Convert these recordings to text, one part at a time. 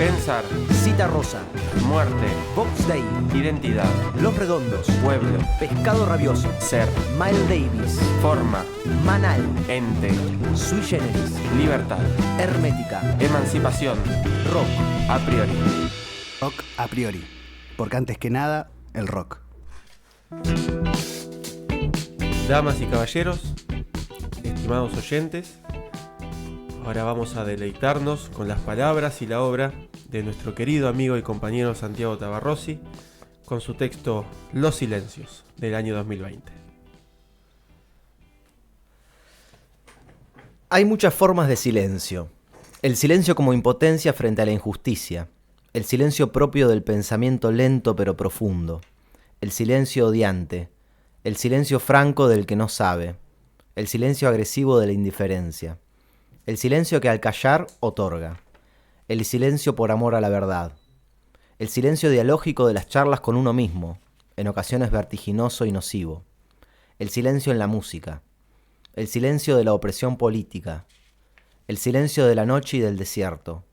Pensar, Cita Rosa, muerte, Box Day, identidad, Los Redondos, pueblo, Pescado Rabioso, ser, Miles Davis, forma, Manal, ente, Sui Generis, libertad, Hermética, emancipación, Rock. a priori. Rock a priori, porque antes que nada, el rock. Damas y caballeros, estimados oyentes, ahora vamos a deleitarnos con las palabras y la obra de nuestro querido amigo y compañero Santiago Tabarrossi, con su texto Los Silencios, del año 2020. Hay muchas formas de silencio. El silencio como impotencia frente a la injusticia. El silencio propio del pensamiento lento pero profundo. El silencio odiante. El silencio franco del que no sabe. El silencio agresivo de la indiferencia. El silencio que al callar otorga. El silencio por amor a la verdad. El silencio dialógico de las charlas con uno mismo, en ocasiones vertiginoso y nocivo. El silencio en la música. El silencio de la opresión política. El silencio de la noche y del desierto.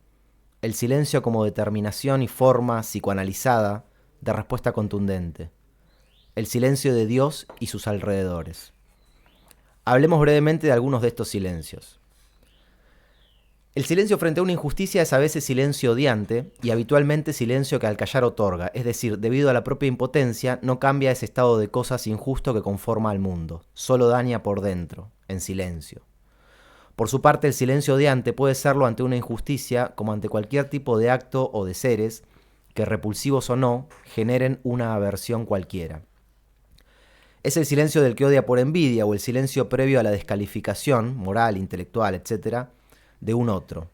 El silencio como determinación y forma psicoanalizada de respuesta contundente. El silencio de Dios y sus alrededores. Hablemos brevemente de algunos de estos silencios. El silencio frente a una injusticia es a veces silencio odiante y habitualmente silencio que al callar otorga, es decir, debido a la propia impotencia no cambia ese estado de cosas injusto que conforma al mundo, solo daña por dentro, en silencio. Por su parte, el silencio odiante puede serlo ante una injusticia como ante cualquier tipo de acto o de seres que, repulsivos o no, generen una aversión cualquiera. Es el silencio del que odia por envidia o el silencio previo a la descalificación, moral, intelectual, etc., de un otro.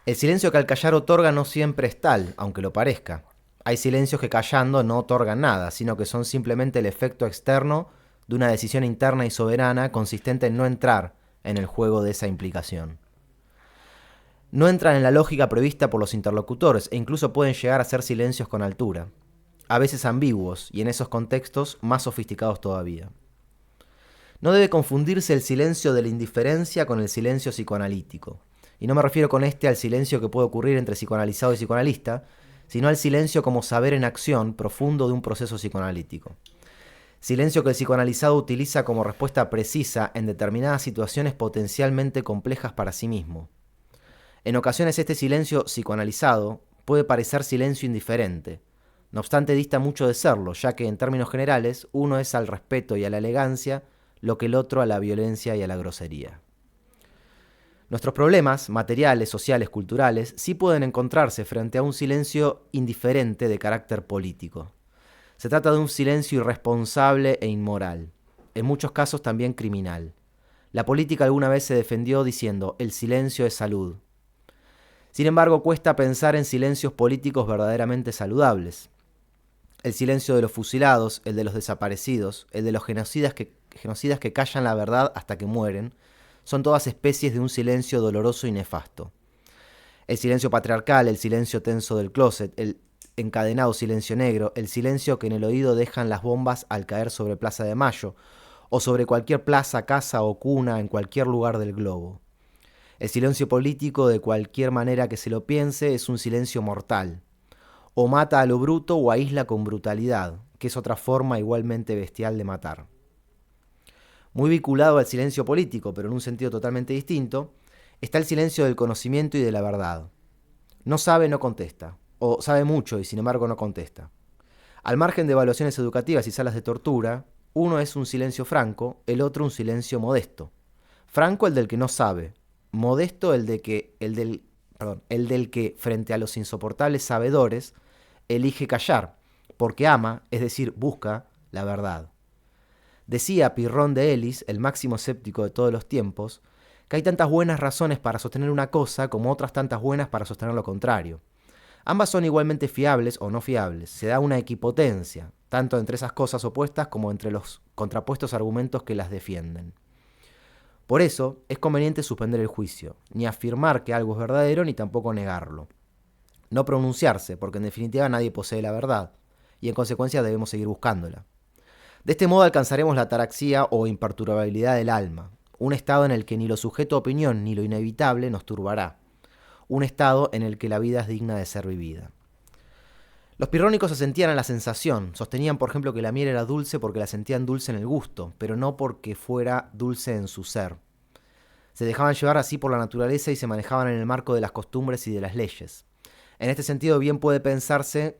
El silencio que al callar otorga no siempre es tal, aunque lo parezca. Hay silencios que callando no otorgan nada, sino que son simplemente el efecto externo de una decisión interna y soberana consistente en no entrar en el juego de esa implicación. No entran en la lógica prevista por los interlocutores e incluso pueden llegar a ser silencios con altura, a veces ambiguos y en esos contextos más sofisticados todavía. No debe confundirse el silencio de la indiferencia con el silencio psicoanalítico. Y no me refiero con este al silencio que puede ocurrir entre psicoanalizado y psicoanalista, sino al silencio como saber en acción profundo de un proceso psicoanalítico. Silencio que el psicoanalizado utiliza como respuesta precisa en determinadas situaciones potencialmente complejas para sí mismo. En ocasiones este silencio psicoanalizado puede parecer silencio indiferente. No obstante, dista mucho de serlo, ya que en términos generales uno es al respeto y a la elegancia lo que el otro a la violencia y a la grosería. Nuestros problemas, materiales, sociales, culturales, sí pueden encontrarse frente a un silencio indiferente de carácter político. Se trata de un silencio irresponsable e inmoral, en muchos casos también criminal. La política alguna vez se defendió diciendo, el silencio es salud. Sin embargo, cuesta pensar en silencios políticos verdaderamente saludables. El silencio de los fusilados, el de los desaparecidos, el de los genocidas que callan la verdad hasta que mueren, son todas especies de un silencio doloroso y nefasto. El silencio patriarcal, el silencio tenso del closet, el encadenado silencio negro, el silencio que en el oído dejan las bombas al caer sobre Plaza de Mayo, o sobre cualquier plaza, casa o cuna en cualquier lugar del globo. El silencio político, de cualquier manera que se lo piense, es un silencio mortal. O mata a lo bruto o aísla con brutalidad, que es otra forma igualmente bestial de matar. Muy vinculado al silencio político, pero en un sentido totalmente distinto, está el silencio del conocimiento y de la verdad. No sabe, no contesta. O sabe mucho y sin embargo no contesta. Al margen de evaluaciones educativas y salas de tortura, uno es un silencio franco, el otro un silencio modesto. Franco el del que no sabe, modesto el del que, frente a los insoportables sabedores, elige callar, porque ama, es decir, busca la verdad. Decía Pirrón de Elis, el máximo escéptico de todos los tiempos, que hay tantas buenas razones para sostener una cosa como otras tantas buenas para sostener lo contrario. Ambas son igualmente fiables o no fiables. Se da una equipotencia, tanto entre esas cosas opuestas como entre los contrapuestos argumentos que las defienden. Por eso, es conveniente suspender el juicio, ni afirmar que algo es verdadero, ni tampoco negarlo. No pronunciarse, porque en definitiva nadie posee la verdad, y en consecuencia debemos seguir buscándola. De este modo alcanzaremos la ataraxia o imperturbabilidad del alma, un estado en el que ni lo sujeto a opinión ni lo inevitable nos turbará, un estado en el que la vida es digna de ser vivida. Los pirrónicos asentían a la sensación, sostenían por ejemplo que la miel era dulce porque la sentían dulce en el gusto, pero no porque fuera dulce en su ser. Se dejaban llevar así por la naturaleza y se manejaban en el marco de las costumbres y de las leyes. En este sentido bien pueden pensarse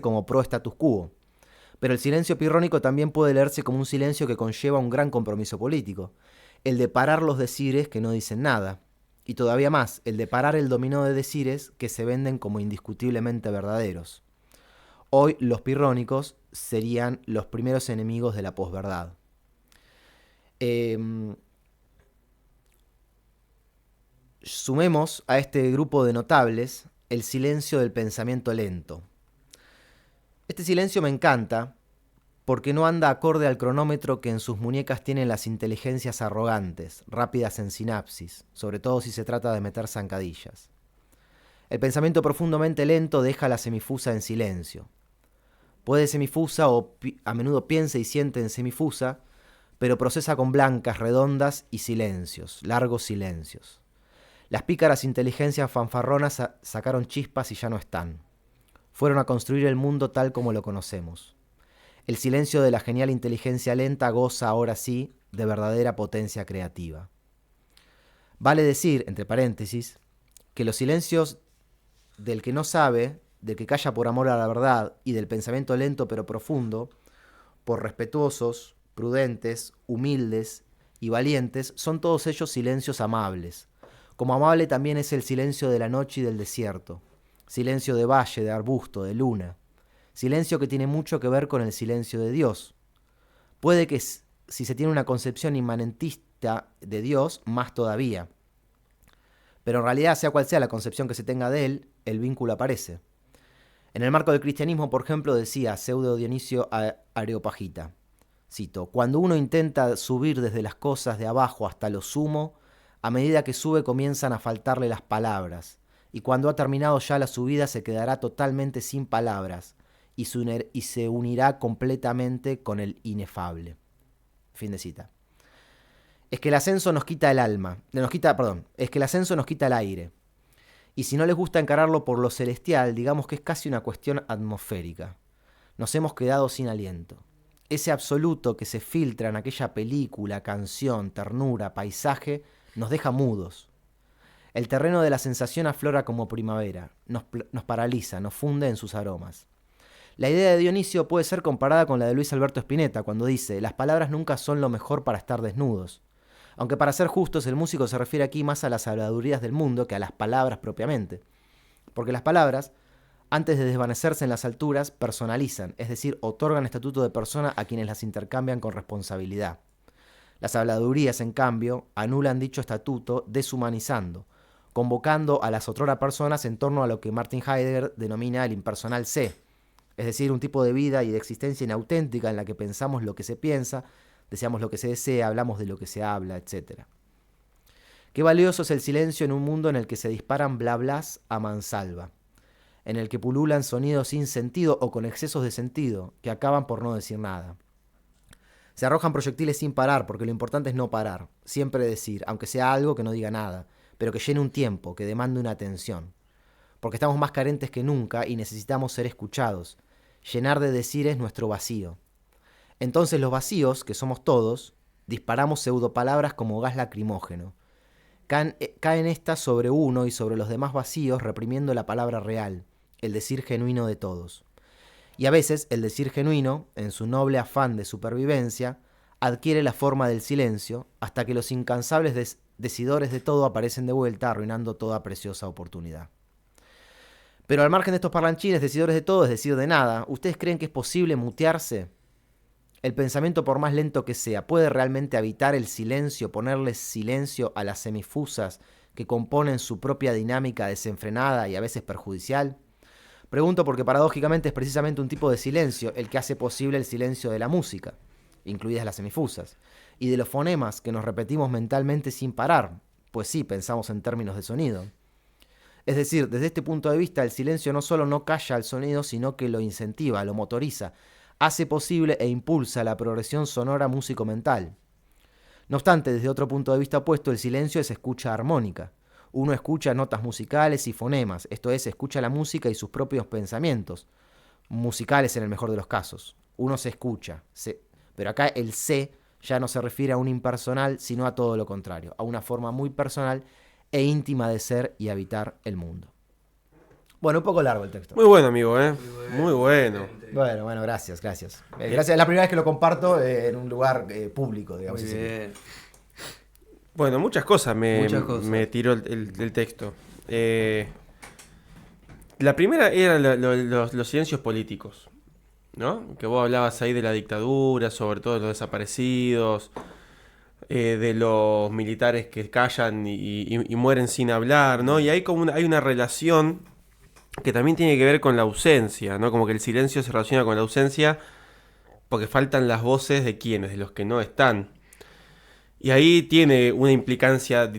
como pro status quo, pero el silencio pirrónico también puede leerse como un silencio que conlleva un gran compromiso político, el de parar los decires que no dicen nada, y todavía más, el de parar el dominó de decires que se venden como indiscutiblemente verdaderos. Hoy los pirrónicos serían los primeros enemigos de la posverdad. Sumemos a este grupo de notables el silencio del pensamiento lento. Este silencio me encanta porque no anda acorde al cronómetro que en sus muñecas tienen las inteligencias arrogantes, rápidas en sinapsis, sobre todo si se trata de meter zancadillas. El pensamiento profundamente lento deja la semifusa en silencio. Puede semifusa o a menudo piensa y siente en semifusa, pero procesa con blancas, redondas y silencios, largos silencios. Las pícaras inteligencias fanfarronas sacaron chispas y ya no están. Fueron a construir el mundo tal como lo conocemos. El silencio de la genial inteligencia lenta goza ahora sí de verdadera potencia creativa. Vale decir, entre paréntesis, que los silencios del que no sabe, del que calla por amor a la verdad y del pensamiento lento pero profundo, por respetuosos, prudentes, humildes y valientes, son todos ellos silencios amables. Como amable también es el silencio de la noche y del desierto, silencio de valle, de arbusto, de luna, silencio que tiene mucho que ver con el silencio de Dios. Puede que si se tiene una concepción inmanentista de Dios, más todavía. Pero en realidad, sea cual sea la concepción que se tenga de él, el vínculo aparece. En el marco del cristianismo, por ejemplo, decía Pseudo Dionisio Areopagita, cito, «Cuando uno intenta subir desde las cosas de abajo hasta lo sumo, a medida que sube comienzan a faltarle las palabras, y cuando ha terminado ya la subida se quedará totalmente sin palabras, y se unirá completamente con el inefable». Fin de cita. Es que el ascenso nos quita el alma, es que el ascenso nos quita el aire. Y si no les gusta encararlo por lo celestial, digamos que es casi una cuestión atmosférica. Nos hemos quedado sin aliento. Ese absoluto que se filtra en aquella película, canción, ternura, paisaje, nos deja mudos. El terreno de la sensación aflora como primavera, nos paraliza, nos funde en sus aromas. La idea de Dionisio puede ser comparada con la de Luis Alberto Spinetta, cuando dice, las palabras nunca son lo mejor para estar desnudos. Aunque para ser justos, el músico se refiere aquí más a las habladurías del mundo que a las palabras propiamente. Porque las palabras, antes de desvanecerse en las alturas, personalizan, es decir, otorgan estatuto de persona a quienes las intercambian con responsabilidad. Las habladurías, en cambio, anulan dicho estatuto deshumanizando, convocando a las otrora personas en torno a lo que Martin Heidegger denomina el impersonal sé, es decir, un tipo de vida y de existencia inauténtica en la que pensamos lo que se piensa, deseamos lo que se desea, hablamos de lo que se habla, etc. Qué valioso es el silencio en un mundo en el que se disparan bla blás a mansalva, en el que pululan sonidos sin sentido o con excesos de sentido, que acaban por no decir nada. Se arrojan proyectiles sin parar, porque lo importante es no parar, siempre decir, aunque sea algo que no diga nada, pero que llene un tiempo, que demande una atención. Porque estamos más carentes que nunca y necesitamos ser escuchados. Llenar de decires nuestro vacío. Entonces los vacíos, que somos todos, disparamos pseudopalabras como gas lacrimógeno. Caen estas sobre uno y sobre los demás vacíos reprimiendo la palabra real, el decir genuino de todos. Y a veces el decir genuino, en su noble afán de supervivencia, adquiere la forma del silencio hasta que los incansables decidores de todo aparecen de vuelta arruinando toda preciosa oportunidad. Pero al margen de estos parlanchines, decidores de todo, es decir, de nada, ¿ustedes creen que es posible mutearse? El pensamiento, por más lento que sea, ¿puede realmente habitar el silencio, ponerle silencio a las semifusas que componen su propia dinámica desenfrenada y a veces perjudicial? Pregunto porque paradójicamente es precisamente un tipo de silencio el que hace posible el silencio de la música, incluidas las semifusas, y de los fonemas que nos repetimos mentalmente sin parar, pues sí, pensamos en términos de sonido. Es decir, desde este punto de vista, el silencio no solo no calla el sonido, sino que lo incentiva, lo motoriza, hace posible e impulsa la progresión sonora músico-mental. No obstante, desde otro punto de vista opuesto, el silencio es escucha armónica, Uno escucha notas musicales y fonemas, esto es, escucha la música y sus propios pensamientos, musicales en el mejor de los casos. Uno se escucha, pero acá el sé ya no se refiere a un impersonal, sino a todo lo contrario, a una forma muy personal e íntima de ser y habitar el mundo. Bueno, un poco largo el texto. Muy bueno, amigo, ¿eh? Muy bueno. Bueno, gracias. Gracias, es la primera vez que lo comparto en un lugar público, digamos. Muy bien. Bueno, muchas cosas me tiró el texto. La primera era los silencios políticos, ¿no? Que vos hablabas ahí de la dictadura, sobre todo de los desaparecidos, de los militares que callan y mueren sin hablar, ¿no? Y hay hay una relación que también tiene que ver con la ausencia, ¿no? Como que el silencio se relaciona con la ausencia porque faltan las voces de quienes, de los que no están. Y ahí tiene una implicancia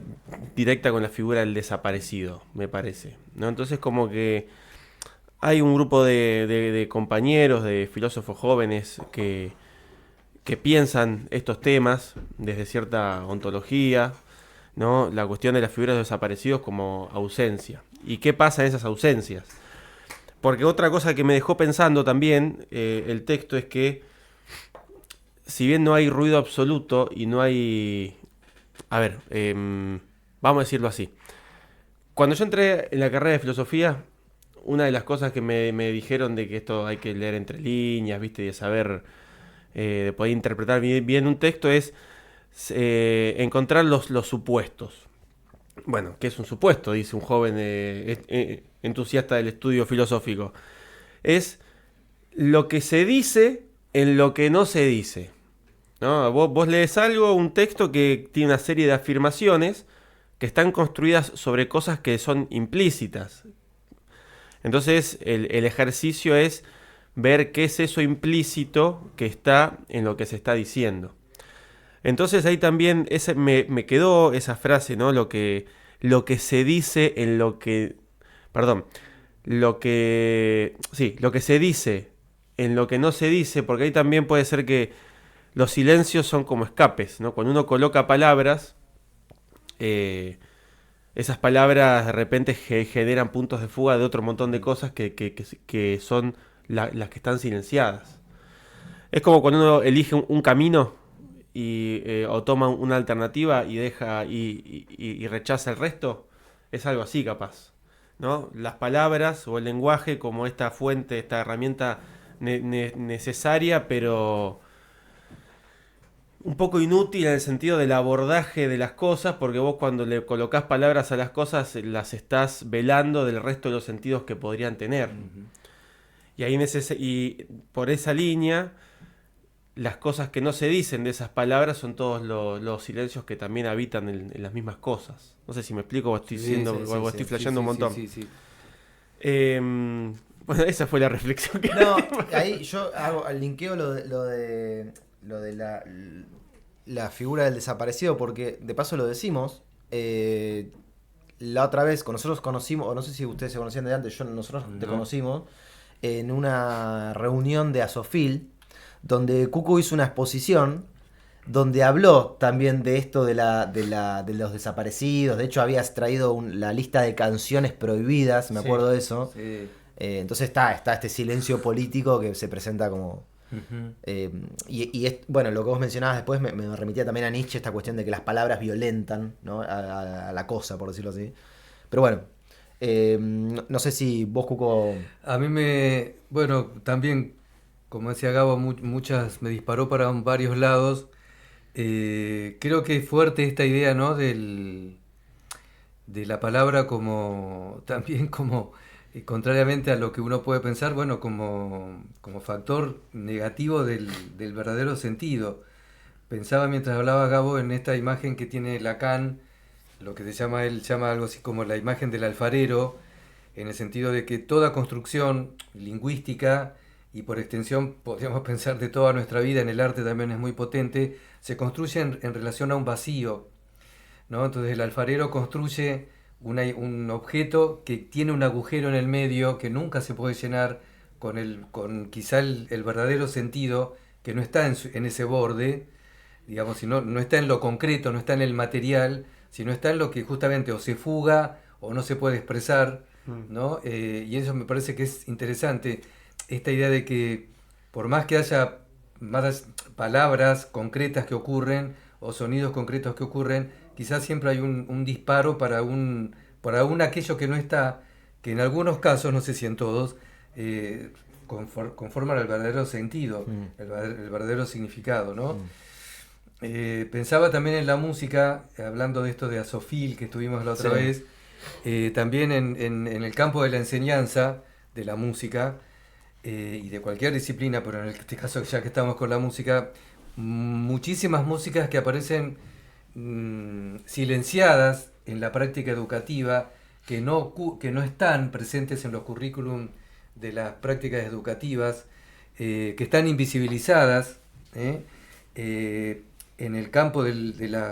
directa con la figura del desaparecido, me parece, ¿no? Entonces como que hay un grupo de compañeros, de filósofos jóvenes que piensan estos temas desde cierta ontología, ¿no? La cuestión de las figuras de desaparecidos como ausencia. ¿Y qué pasa en esas ausencias? Porque otra cosa que me dejó pensando también el texto es que si bien no hay ruido absoluto y no hay... A ver, vamos a decirlo así. Cuando yo entré en la carrera de filosofía, una de las cosas que me dijeron de que esto hay que leer entre líneas, ¿viste? Y de saber, de poder interpretar bien un texto es encontrar los supuestos. Bueno, ¿qué es un supuesto? Dice un joven entusiasta del estudio filosófico. Es lo que se dice en lo que no se dice, ¿no? Vos lees algo, un texto que tiene una serie de afirmaciones que están construidas sobre cosas que son implícitas. Entonces el ejercicio es ver qué es eso implícito que está en lo que se está diciendo. Entonces ahí también me quedó esa frase, ¿no? Lo que se dice en lo que... Perdón. Lo que se dice en lo que no se dice, porque ahí también puede ser que los silencios son como escapes, ¿no? Cuando uno coloca palabras, esas palabras de repente generan puntos de fuga de otro montón de cosas que son las que están silenciadas. Es como cuando uno elige un camino o toma una alternativa y deja y rechaza el resto. Es algo así capaz, ¿no? Las palabras o el lenguaje como esta fuente, esta herramienta necesaria, pero un poco inútil en el sentido del abordaje de las cosas, porque vos cuando le colocás palabras a las cosas las estás velando del resto de los sentidos que podrían tener. Uh-huh. Y ahí y por esa línea, las cosas que no se dicen de esas palabras son todos los silencios que también habitan en las mismas cosas. No sé si me explico o estoy estoy flasheando un montón. Sí. Bueno, esa fue la reflexión que... No, ahí yo linkeo lo de la figura del desaparecido, porque de paso lo decimos. La otra vez, con nosotros conocimos, o no sé si ustedes se conocían de antes, nosotros te conocimos en una reunión de Asofil, donde Cuco hizo una exposición donde habló también de esto de los desaparecidos. De hecho, habías traído la lista de canciones prohibidas, me acuerdo de eso. Sí. Entonces está este silencio político que se presenta como... Uh-huh. Bueno, lo que vos mencionabas después me remitía también a Nietzsche, esta cuestión de que las palabras violentan, ¿no? a la cosa, por decirlo así. Pero bueno, no sé si vos, Cuco... A mí bueno, también, como decía Gabo, muchas me disparó para varios lados. Creo que es fuerte esta idea, ¿no? De la palabra también como contrariamente a lo que uno puede pensar, bueno, como factor negativo del verdadero sentido. Pensaba mientras hablaba Gabo en esta imagen que tiene Lacan, lo que él llama algo así como la imagen del alfarero, en el sentido de que toda construcción lingüística, y por extensión podríamos pensar de toda nuestra vida, en el arte también es muy potente, se construye en relación a un vacío, ¿no? Entonces el alfarero construye un objeto que tiene un agujero en el medio que nunca se puede llenar con quizá el verdadero sentido, que no está en ese borde, digamos, no está en lo concreto, no está en el material, sino está en lo que justamente o se fuga o no se puede expresar, ¿no? Y eso me parece que es interesante, esta idea de que por más que haya más palabras concretas que ocurren o sonidos concretos que ocurren, quizás siempre hay un disparo para un aquello que no está, que en algunos casos, no sé si en todos, conforman el verdadero sentido, el verdadero significado, ¿no? Pensaba también en la música, hablando de esto de Asofil que estuvimos la otra vez, también en el campo de la enseñanza de la música y de cualquier disciplina, pero en este caso ya que estamos con la música, muchísimas músicas que aparecen silenciadas en la práctica educativa, que no están presentes en los currículum de las prácticas educativas, que están invisibilizadas, en el campo de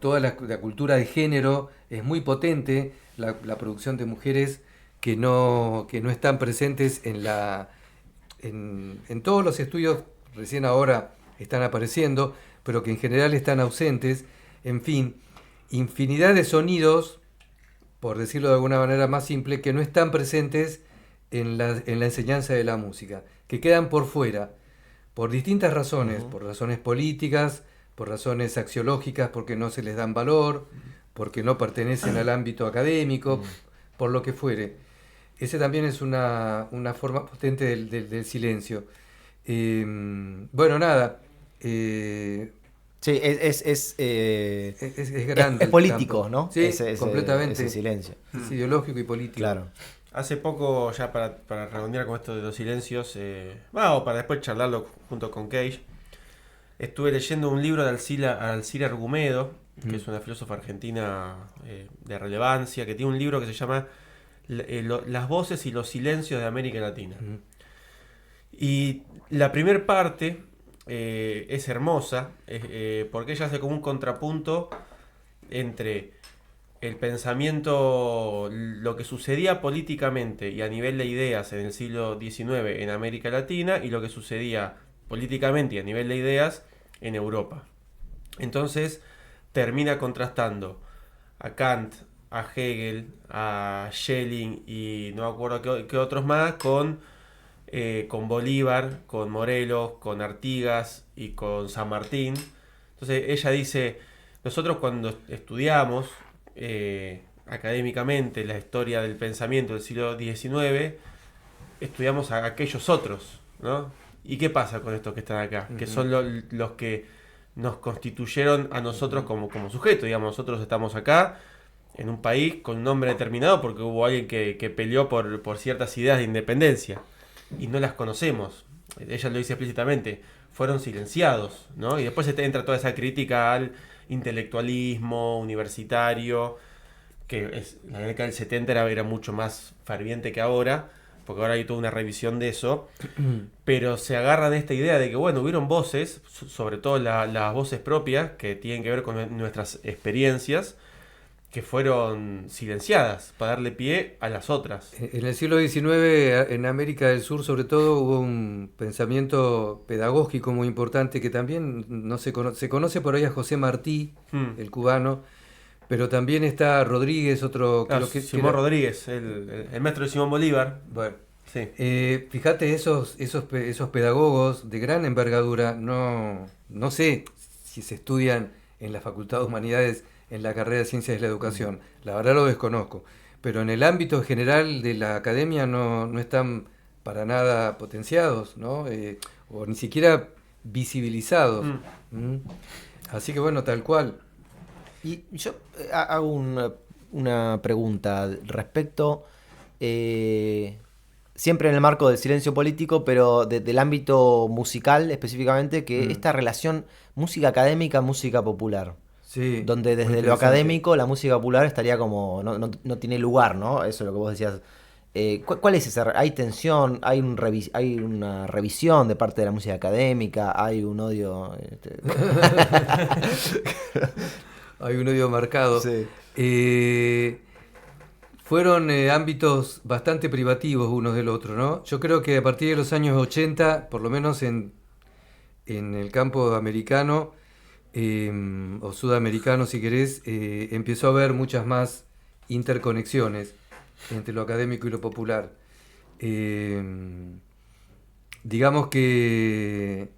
toda la cultura de género. Es muy potente la producción de mujeres que no están presentes en todos los estudios, recién ahora están apareciendo, pero que en general están ausentes. En fin, infinidad de sonidos, por decirlo de alguna manera más simple, que no están presentes en la enseñanza de la música, que quedan por fuera, por distintas razones, por razones políticas, por razones axiológicas, porque no se les dan valor, porque no pertenecen al ámbito académico, por lo que fuere. Ese también es una forma potente del silencio. Bueno, nada. Sí, es grande. Es político, campo, ¿no? Sí, completamente. Ese silencio. Es ideológico y político. Claro. Hace poco, ya para redondear con esto de los silencios, o para después charlarlo junto con Cage, estuve leyendo un libro de Alcira Argumedo, que es una filósofa argentina de relevancia, que tiene un libro que se llama Las voces y los silencios de América Latina. Y la primera parte es hermosa, porque ella hace como un contrapunto entre el pensamiento, lo que sucedía políticamente y a nivel de ideas en el siglo XIX en América Latina, y lo que sucedía políticamente y a nivel de ideas en Europa. Entonces termina contrastando a Kant, a Hegel, a Schelling y no me acuerdo qué otros más, con Bolívar, con Morelos, con Artigas y con San Martín. Entonces ella dice, nosotros cuando estudiamos académicamente la historia del pensamiento del siglo XIX, estudiamos a aquellos otros, ¿no? ¿Y qué pasa con estos que están acá? Que son los que nos constituyeron a nosotros como sujetos, digamos. Nosotros estamos acá en un país con un nombre determinado porque hubo alguien que peleó por ciertas ideas de independencia y no las conocemos. Ella lo dice explícitamente, fueron silenciados, ¿no? Y después entra toda esa crítica al intelectualismo universitario, que la década del 70 era mucho más ferviente que ahora, porque ahora hay toda una revisión de eso, pero se agarra de esta idea de que, bueno, hubieron voces, sobre todo las voces propias, que tienen que ver con nuestras experiencias, que fueron silenciadas para darle pie a las otras. En el siglo XIX, en América del Sur sobre todo, hubo un pensamiento pedagógico muy importante que también no se conoce por ahí a José Martí, el cubano, pero también está Rodríguez, otro... Claro, Simón Rodríguez, el maestro de Simón Bolívar. Bueno, sí. Fíjate, esos pedagogos de gran envergadura, no sé si se estudian en la Facultad de Humanidades, en la carrera de Ciencias de la Educación, la verdad lo desconozco, pero en el ámbito general de la academia no están para nada potenciados, ¿no? O ni siquiera visibilizados. Así que bueno, tal cual. Y yo hago una pregunta respecto, siempre en el marco del silencio político, pero del ámbito musical específicamente, que esta relación música académica, música popular. Sí, donde desde lo académico la música popular estaría como no tiene lugar, ¿no? Eso es lo que vos decías. ¿Cuál es esa? ¿Hay tensión? ¿Hay una revisión de parte de la música académica? ¿Hay un odio? Hay un odio marcado. Sí. Fueron ámbitos bastante privativos unos del otro, ¿no? Yo creo que a partir de los años 80, por lo menos en el campo americano, o sudamericano si querés, empezó a haber muchas más interconexiones entre lo académico y lo popular. Digamos que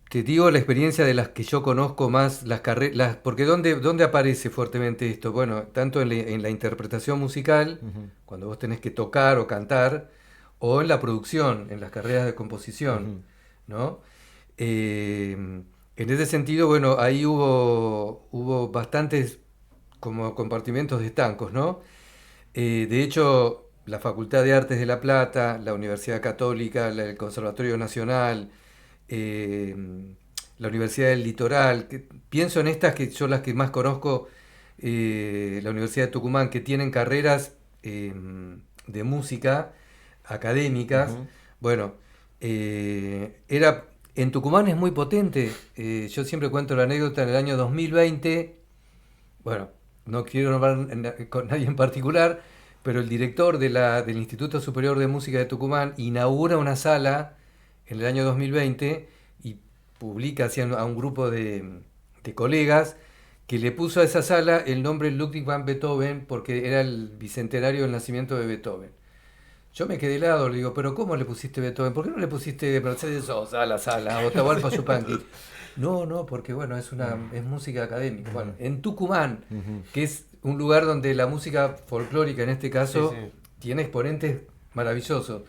te digo la experiencia de las que yo conozco más, las carreras, porque ¿dónde aparece fuertemente esto? Bueno, tanto en la interpretación musical, cuando vos tenés que tocar o cantar, o en la producción, en las carreras de composición, ¿no? En ese sentido, bueno, ahí hubo bastantes como compartimentos de estancos, ¿no? De hecho, la Facultad de Artes de La Plata, la Universidad Católica, el Conservatorio Nacional, la Universidad del Litoral, pienso en estas que son las que más conozco, la Universidad de Tucumán, que tienen carreras de música académicas. Bueno, en Tucumán es muy potente. Yo siempre cuento la anécdota, en el año 2020, bueno, no quiero nombrar con nadie en particular, pero el director del Instituto Superior de Música de Tucumán inaugura una sala en el año 2020 y publica a un grupo de colegas que le puso a esa sala el nombre Ludwig van Beethoven porque era el bicentenario del nacimiento de Beethoven. Yo me quedé helado, le digo, pero ¿cómo le pusiste Beethoven? ¿Por qué no le pusiste Mercedes Sosa a la sala o Atahualpa Yupanqui? No, porque bueno, es música académica. Bueno, en Tucumán, que es un lugar donde la música folclórica, en este caso, tiene exponentes maravillosos.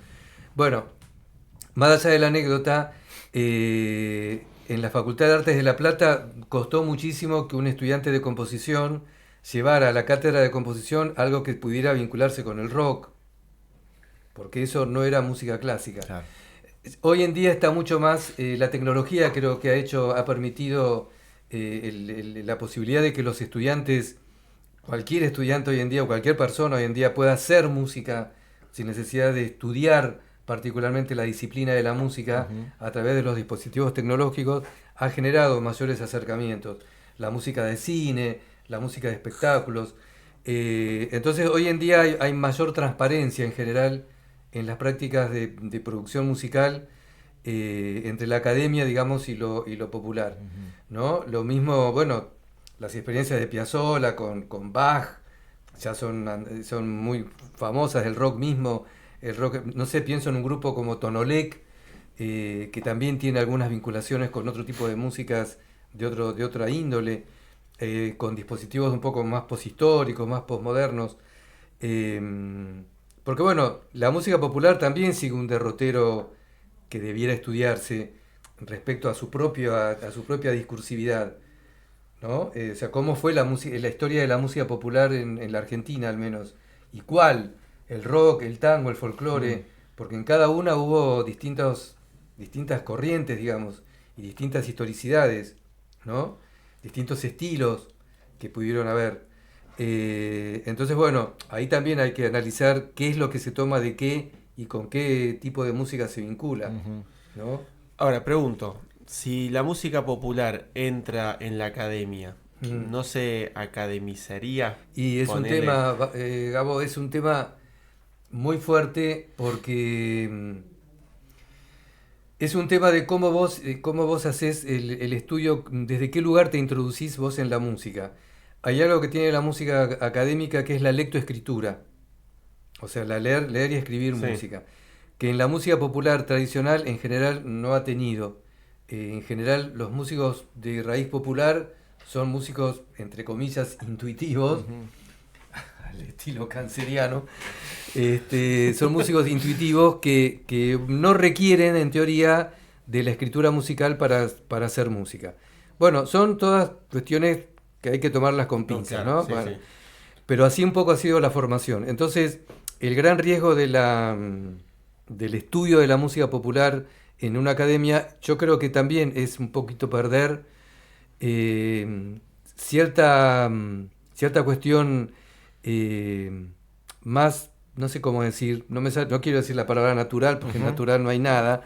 Bueno, más allá de la anécdota, en la Facultad de Artes de La Plata costó muchísimo que un estudiante de composición llevara a la cátedra de composición algo que pudiera vincularse con el rock, porque eso no era música clásica. Claro. Hoy en día está mucho más, la tecnología creo que ha permitido la posibilidad de que los estudiantes, cualquier estudiante hoy en día o cualquier persona hoy en día pueda hacer música sin necesidad de estudiar particularmente la disciplina de la música a través de los dispositivos tecnológicos, ha generado mayores acercamientos. La música de cine, la música de espectáculos. Entonces hoy en día hay mayor transparencia en general en las prácticas de producción musical entre la academia, digamos, y lo popular, ¿no? Lo mismo, bueno, las experiencias de Piazzolla con Bach ya son muy famosas, el rock mismo, el rock, no sé, pienso en un grupo como Tonolec, que también tiene algunas vinculaciones con otro tipo de músicas de otra índole, con dispositivos un poco más poshistóricos, más posmodernos. Porque bueno, la música popular también sigue un derrotero que debiera estudiarse respecto a su propia discursividad, ¿no? O sea, cómo fue la historia de la música popular en la Argentina al menos, y cuál, el rock, el tango, el folclore, porque en cada una hubo distintas corrientes, digamos, y distintas historicidades, ¿no? Distintos estilos que pudieron haber. Entonces, bueno, ahí también hay que analizar qué es lo que se toma de qué y con qué tipo de música se vincula, ¿no? Ahora, pregunto, si la música popular entra en la academia, ¿no se academizaría? Y es un tema, Gabo, es un tema muy fuerte porque es un tema de cómo vos haces el estudio, desde qué lugar te introducís vos en la música. Hay algo que tiene la música académica que es la lectoescritura, o sea, la leer y escribir música, que en la música popular tradicional en general no ha tenido. En general los músicos de raíz popular son músicos, entre comillas, intuitivos, al estilo canceriano. Son músicos intuitivos que no requieren, en teoría, de la escritura musical para hacer música. Bueno, son todas cuestiones que hay que tomarlas con pinzas, ¿no? Sí, bueno, sí. Pero así un poco ha sido la formación. Entonces, el gran riesgo del estudio de la música popular en una academia, yo creo que también es un poquito perder cierta cuestión más, no sé cómo decir, no quiero decir la palabra natural, porque natural no hay nada,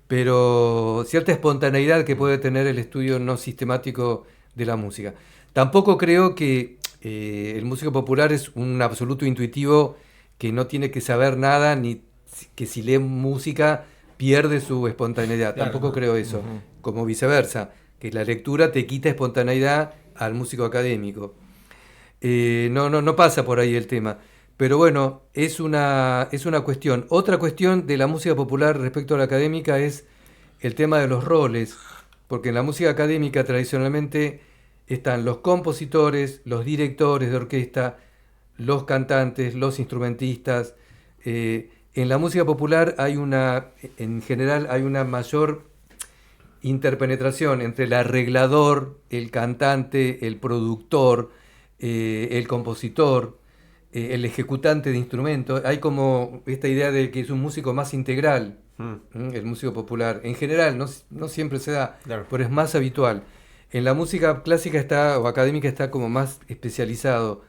pero cierta espontaneidad que puede tener el estudio no sistemático de la música. Tampoco creo que el músico popular es un absoluto intuitivo que no tiene que saber nada, ni que si lee música pierde su espontaneidad. Claro. Tampoco creo eso, como viceversa. que la lectura te quita espontaneidad al músico académico. No pasa por ahí el tema. Pero bueno, es una cuestión. Otra cuestión de la música popular respecto a la académica es el tema de los roles, porque en la música académica tradicionalmente están los compositores, los directores de orquesta, los cantantes, los instrumentistas. En la música popular en general hay una mayor interpenetración entre el arreglador, el cantante, el productor, el compositor, el ejecutante de instrumentos. Hay como esta idea de que es un músico más integral, el músico popular. En general, no siempre se da, Claro. pero es más habitual. En la música clásica o académica está como más especializado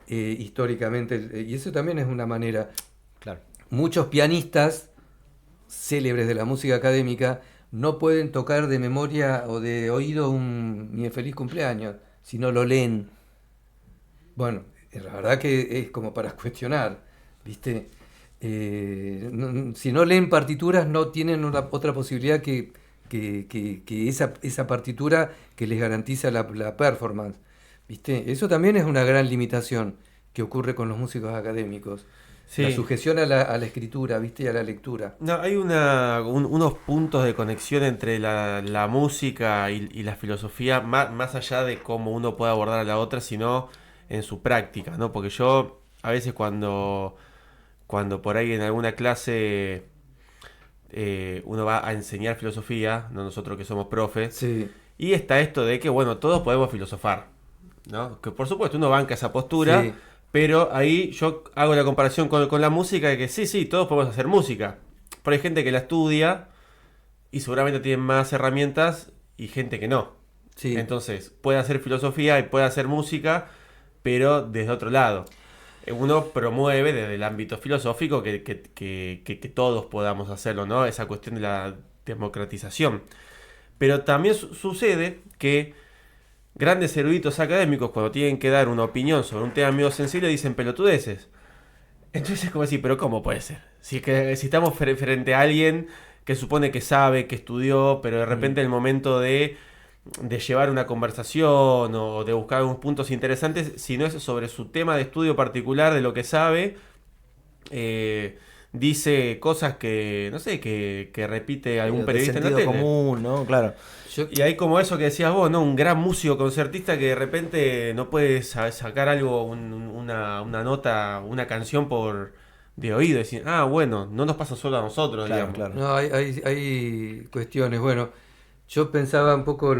históricamente, y eso también es una manera. Claro. Muchos pianistas célebres de la música académica no pueden tocar de memoria o de oído ni el feliz cumpleaños, si no lo leen. Bueno, la verdad que es como para cuestionar, ¿viste? Si no leen partituras, no tienen otra posibilidad que esa partitura que les garantiza la performance, ¿viste? Eso también es una gran limitación que ocurre con los músicos académicos. Sí. La sujeción a la escritura, ¿viste? Y a la lectura. No, hay unos puntos de conexión entre la música y la filosofía, más allá de cómo uno puede abordar a la otra, sino en su práctica, ¿no? Porque yo a veces cuando por ahí en alguna clase uno va a enseñar filosofía, ¿no? Nosotros que somos profes, Sí. y está esto de que, bueno, todos podemos filosofar, ¿no? Que por supuesto uno banca esa postura, Sí. pero ahí yo hago la comparación con la música, de que sí, todos podemos hacer música. Pero hay gente que la estudia y seguramente tiene más herramientas y gente que no. Sí. Entonces, puede hacer filosofía y puede hacer música, pero desde otro lado. Uno promueve desde el ámbito filosófico que todos podamos hacerlo, ¿no? Esa cuestión de la democratización. Pero también sucede que grandes eruditos académicos, cuando tienen que dar una opinión sobre un tema medio sensible, dicen pelotudeces. Entonces es como decir, pero ¿cómo puede ser? Si estamos frente a alguien que supone que sabe, que estudió, pero de repente en el momento de llevar una conversación o de buscar algunos puntos interesantes, si no es sobre su tema de estudio particular, de lo que sabe, dice cosas que, no sé, que repite algún De periodista en la sentido tele. común, ¿no? Claro. Y hay como eso que decías vos, ¿no? Un gran músico concertista que de repente no puede sacar algo, una nota, una canción de oído. Y decir, bueno, no nos pasa solo a nosotros, Claro, digamos. claro. No, hay cuestiones. Bueno, yo pensaba un poco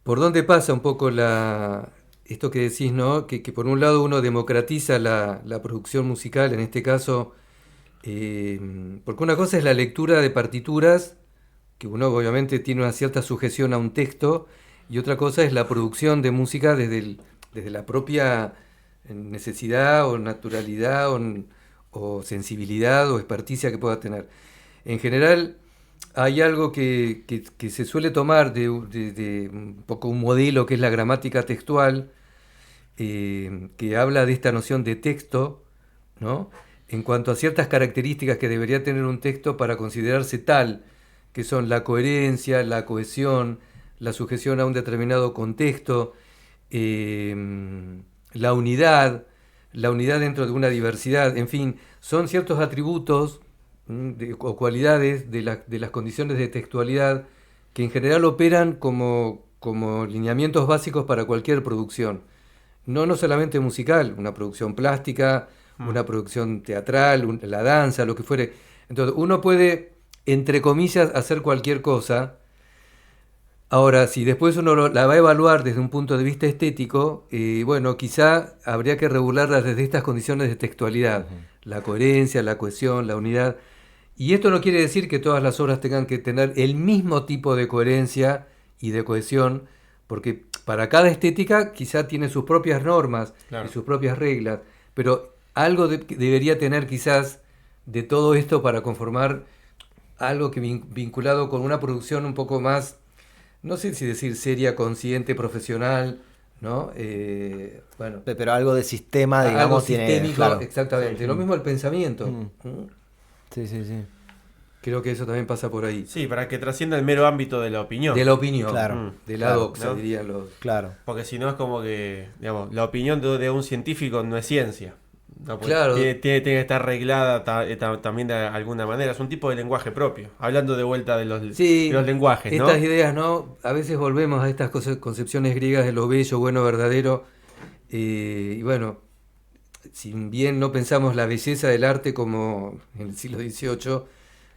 por dónde pasa un poco esto que decís, ¿no? Que por un lado uno democratiza la producción musical, en este caso, porque una cosa es la lectura de partituras, que uno obviamente tiene una cierta sujeción a un texto, y otra cosa es la producción de música desde la propia necesidad o naturalidad o sensibilidad o experticia que pueda tener. En general, hay algo que se suele tomar de un poco un modelo que es la gramática textual, que habla de esta noción de texto, ¿no? En cuanto a ciertas características que debería tener un texto para considerarse tal, que son la coherencia, la cohesión, la sujeción a un determinado contexto, la unidad dentro de una diversidad, en fin, son ciertos atributos o cualidades de las condiciones de textualidad que en general operan como lineamientos básicos para cualquier producción. No solamente musical, una producción plástica, una producción teatral, la danza, lo que fuere. Entonces, uno puede, entre comillas, hacer cualquier cosa. Ahora, si después uno la va a evaluar desde un punto de vista estético, bueno, quizá habría que regularla desde estas condiciones de textualidad. La coherencia, la cohesión, la unidad. Y esto no quiere decir que todas las obras tengan que tener el mismo tipo de coherencia y de cohesión, porque para cada estética quizá tiene sus propias normas, Claro. y sus propias reglas, pero algo debería tener quizás de todo esto para conformar algo que vinculado con una producción un poco más, no sé si decir seria, consciente, profesional, ¿no? Bueno, Pero algo de sistema, algo digamos, tiene. sistémico, Claro. exactamente. Lo mismo el pensamiento. Sí, sí, sí. Creo que eso también pasa por ahí. Sí, para que trascienda el mero ámbito de la opinión. De la opinión, Claro. de la Claro, doxa, ¿no? dirían los... Claro. Porque si no es como que, digamos, la opinión de un científico no es ciencia. No, pues Claro. tiene que estar arreglada también de alguna manera. Es un tipo de lenguaje propio. Hablando de vuelta de Sí, los lenguajes, ¿no? estas ideas, ¿no? A veces volvemos a estas concepciones griegas de lo bello, bueno, verdadero. Y bueno, si bien no pensamos la belleza del arte como en el siglo XVIII,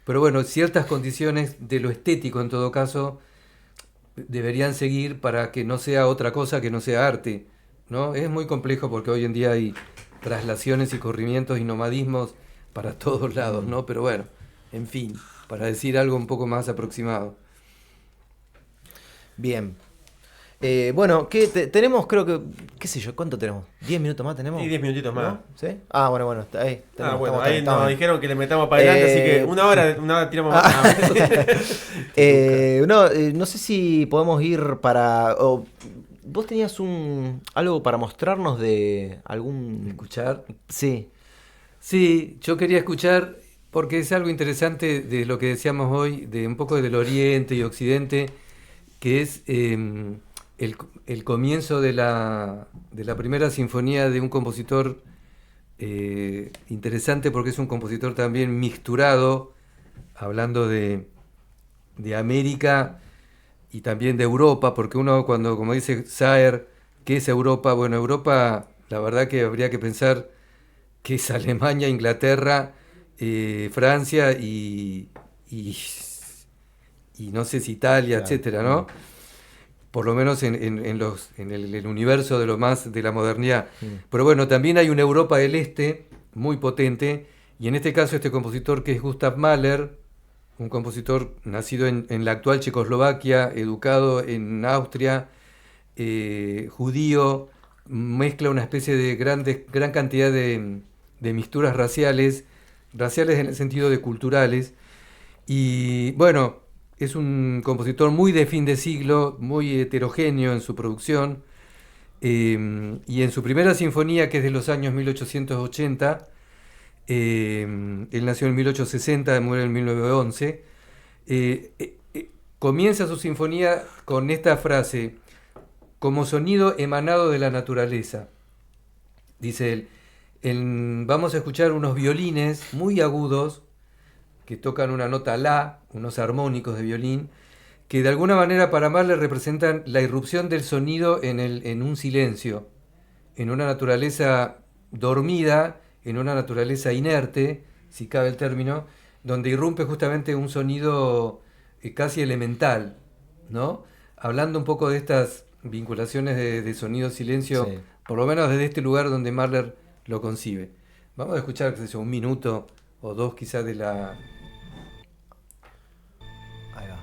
pero bueno, ciertas condiciones de lo estético en todo caso deberían seguir para que no sea otra cosa que no sea arte, ¿no? Es muy complejo porque hoy en día hay traslaciones y corrimientos y nomadismos para todos lados, ¿no? Pero bueno, en fin, para decir algo un poco más aproximado. Bien. Bueno, tenemos, creo que, qué sé yo, ¿cuánto tenemos? ¿10 minutos más tenemos? Y 10 minutitos más. ¿No? ¿Sí? Ah, bueno, está ahí. Bueno, estamos ahí estamos nos bien. dijeron que le metamos para adelante, así que una hora tiramos más. No sé si podemos ir para... ¿Vos tenías algo para mostrarnos de algún... ¿Escuchar? Sí. Sí, yo quería escuchar, porque es algo interesante de lo que decíamos hoy, de un poco del Oriente y Occidente, que es el comienzo de la primera sinfonía de un compositor interesante, porque es un compositor también mixturado, hablando de América y también de Europa, porque uno cuando, como dice Saer, ¿qué es Europa? Bueno, Europa, la verdad que habría que pensar que es Alemania, Inglaterra, Francia y no sé si Italia, Claro. etcétera, ¿no? Por lo menos en el universo de lo más de la modernidad. Pero bueno, también hay una Europa del Este muy potente, y en este caso este compositor que es Gustav Mahler, un compositor nacido en la actual Checoslovaquia, educado en Austria, judío, mezcla una especie de gran cantidad de mixturas raciales en el sentido de culturales, y bueno, es un compositor muy de fin de siglo, muy heterogéneo en su producción, y en su primera sinfonía, que es de los años 1880, él nació en 1860, muere en 1911, comienza su sinfonía con esta frase: como sonido emanado de la naturaleza. Dice él, vamos a escuchar unos violines muy agudos que tocan una nota la, unos armónicos de violín, que de alguna manera para Mahler representan la irrupción del sonido en un silencio, en una naturaleza dormida, en una naturaleza inerte, si cabe el término, donde irrumpe justamente un sonido casi elemental, ¿no? Hablando un poco de estas vinculaciones de sonido-silencio, Sí. por lo menos desde este lugar donde Mahler lo concibe. Vamos a escuchar, qué sé yo, un minuto o dos quizás de la... Ahí va.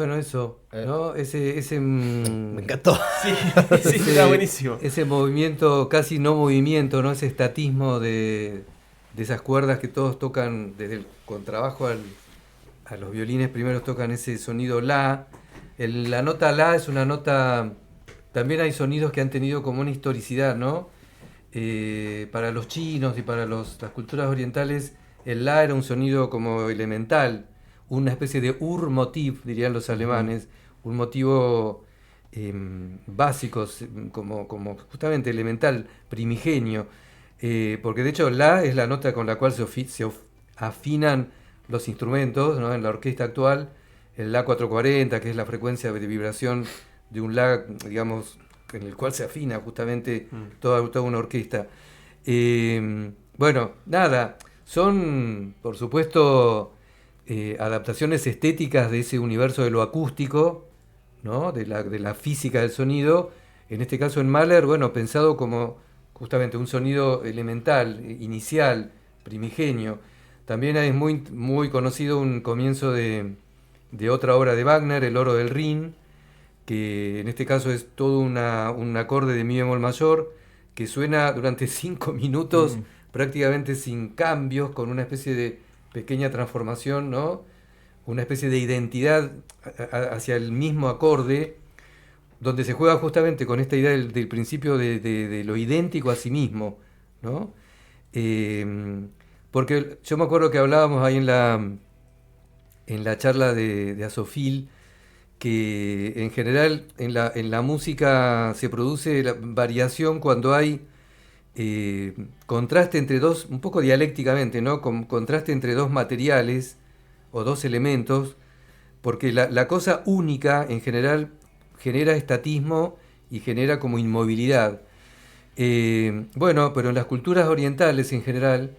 Bueno, eso, ¿no? Me encantó. Sí, sí, está buenísimo. Ese movimiento, casi no movimiento, ¿no? Ese estatismo de esas cuerdas que todos tocan, desde el contrabajo a los violines primeros tocan ese sonido la. La nota la es una nota. También hay sonidos que han tenido como una historicidad, ¿no? Para los chinos y para las culturas orientales, el la era un sonido como elemental, una especie de Urmotiv, dirían los alemanes, un motivo básico, como justamente elemental, primigenio, porque de hecho la es la nota con la cual se afinan los instrumentos, ¿no? En la orquesta actual, el la 440, que es la frecuencia de vibración de un la, digamos, en el cual se afina justamente toda una orquesta. Bueno, nada, son, por supuesto, adaptaciones estéticas de ese universo de lo acústico, ¿no? De la física del sonido. En este caso en Mahler, bueno, pensado como justamente un sonido elemental, inicial, primigenio. También es muy, muy conocido un comienzo de otra obra de Wagner, El oro del Rin, que en este caso es todo un acorde de mi bemol mayor, que suena durante 5 minutos prácticamente sin cambios, con una especie de pequeña transformación, ¿no? Una especie de identidad hacia el mismo acorde, donde se juega justamente con esta idea del principio de lo idéntico a sí mismo, ¿no? Porque yo me acuerdo que hablábamos ahí en la charla de Asofil, que en general en la música se produce la variación cuando hay contraste entre dos, un poco dialécticamente, ¿no? Contraste entre dos materiales o dos elementos, porque la cosa única en general genera estatismo y genera como inmovilidad. Bueno, pero en las culturas orientales en general,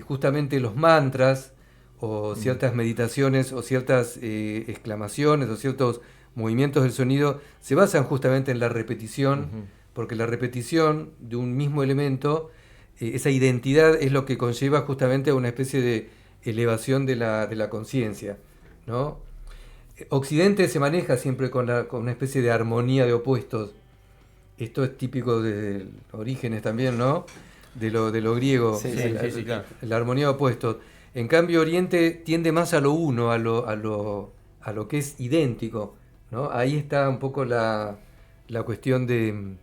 justamente los mantras o ciertas meditaciones o ciertas exclamaciones o ciertos movimientos del sonido se basan justamente en la repetición, porque la repetición de un mismo elemento, esa identidad es lo que conlleva justamente a una especie de elevación de la conciencia, ¿no? Occidente se maneja siempre con una especie de armonía de opuestos. Esto es típico de Orígenes también, ¿no? De lo griego, Sí, claro. la armonía de opuestos. En cambio, Oriente tiende más a lo uno, a lo que es idéntico, ¿no? Ahí está un poco la cuestión de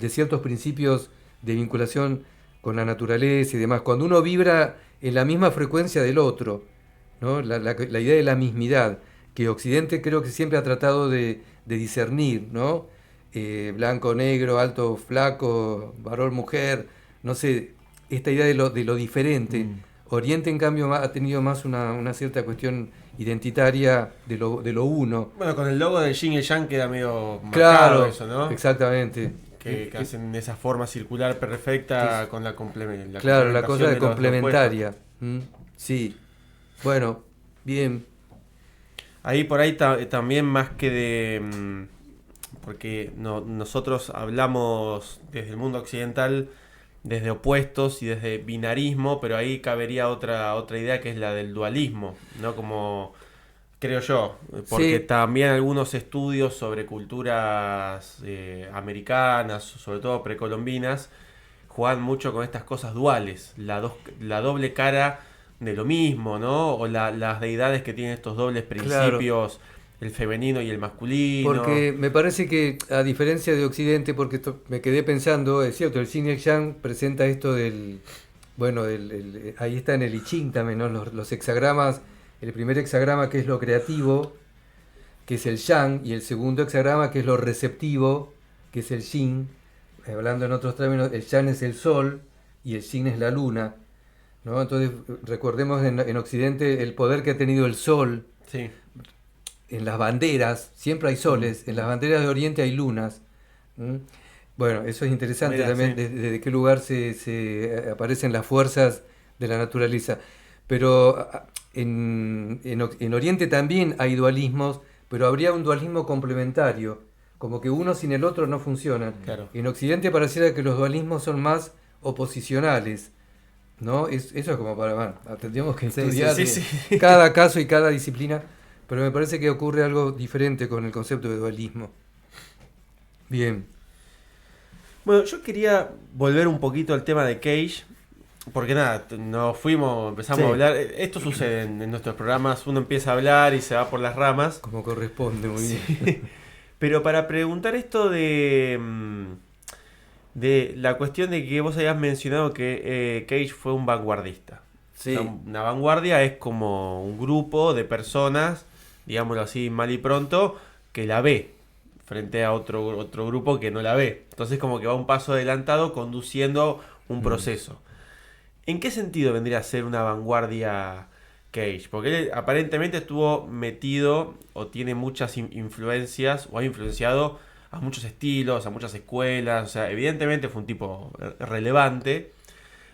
ciertos principios de vinculación con la naturaleza y demás. Cuando uno vibra en la misma frecuencia del otro, ¿no? La idea de la mismidad, que Occidente creo que siempre ha tratado de discernir, ¿no? Blanco, negro, alto, flaco, varón, mujer, no sé, esta idea de lo diferente. Oriente, en cambio, ha tenido más una cierta cuestión identitaria de lo uno. Bueno, con el logo del Yin y el Yang queda medio marcado Claro, eso, ¿no? exactamente. Que hacen esa forma circular perfecta con la complementación. Claro, la cosa de los complementaria. Sí. Bueno, bien. Ahí por ahí también más que de... porque nosotros hablamos desde el mundo occidental, desde opuestos y desde binarismo, pero ahí cabería otra idea que es la del dualismo, ¿no? Como creo yo, porque Sí. también algunos estudios sobre culturas americanas, sobre todo precolombinas, juegan mucho con estas cosas duales, la doble cara de lo mismo, ¿no? O las deidades que tienen estos dobles principios, el femenino y el masculino. Porque me parece que, a diferencia de Occidente, porque me quedé pensando, es cierto, el Yin y el Yang presenta esto del... Bueno, ahí está en el I Ching también, ¿no? Los hexagramas, el primer hexagrama que es lo creativo, que es el Yang, y el segundo hexagrama que es lo receptivo, que es el Yin. Hablando en otros términos, el Yang es el Sol y el Yin es la Luna, ¿no? Entonces, recordemos en Occidente el poder que ha tenido el Sol. Sí. En las banderas, siempre hay soles, en las banderas de Oriente hay lunas. Bueno, eso es interesante. Mirá, también, sí. desde qué lugar se aparecen las fuerzas de la naturaleza. Pero en Oriente también hay dualismos, pero habría un dualismo complementario, como que uno sin el otro no funcionan. Claro. En Occidente pareciera que los dualismos son más oposicionales, ¿no? Eso es como para... Bueno, tendríamos que estudiar sí. cada caso y cada disciplina. pero me parece que ocurre algo diferente con el concepto de dualismo. Bien. Bueno, yo quería volver un poquito al tema de Cage, porque nada, nos fuimos, empezamos Sí. a hablar. Esto sucede en nuestros programas, uno empieza a hablar y se va por las ramas. Como corresponde, muy bien. Pero para preguntar esto de la cuestión de que vos habías mencionado que Cage fue un vanguardista. Sí. O sea, una vanguardia es como un grupo de personas, digámoslo así mal y pronto, que la ve frente a otro grupo que no la ve. Entonces como que va un paso adelantado conduciendo un proceso. ¿En qué sentido vendría a ser una vanguardia Cage? Porque él aparentemente estuvo metido o tiene muchas influencias o ha influenciado a muchos estilos, a muchas escuelas. O sea, evidentemente fue un tipo relevante.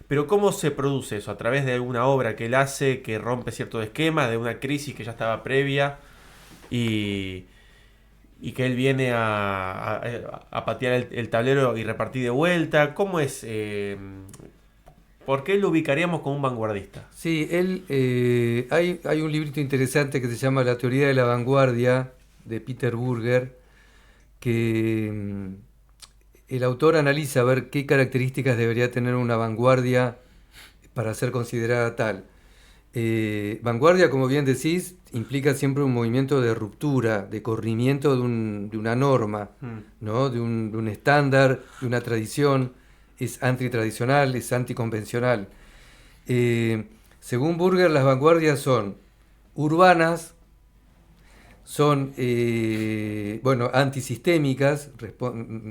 Pero ¿cómo se produce eso? ¿A través de alguna obra que él hace que rompe ciertos esquemas, de una crisis que ya estaba previa y que él viene a patear el tablero y repartir de vuelta? ¿Cómo es? ¿Por qué lo ubicaríamos como un vanguardista? Sí, él hay un librito interesante que se llama La teoría de la vanguardia, de Peter Burger, que el autor analiza a ver qué características debería tener una vanguardia para ser considerada tal. Vanguardia, como bien decís, implica siempre un movimiento de ruptura, de corrimiento de una norma, ¿no? de un estándar, de una tradición. Es antitradicional, es anticonvencional. Según Burger, las vanguardias son urbanas, son antisistémicas,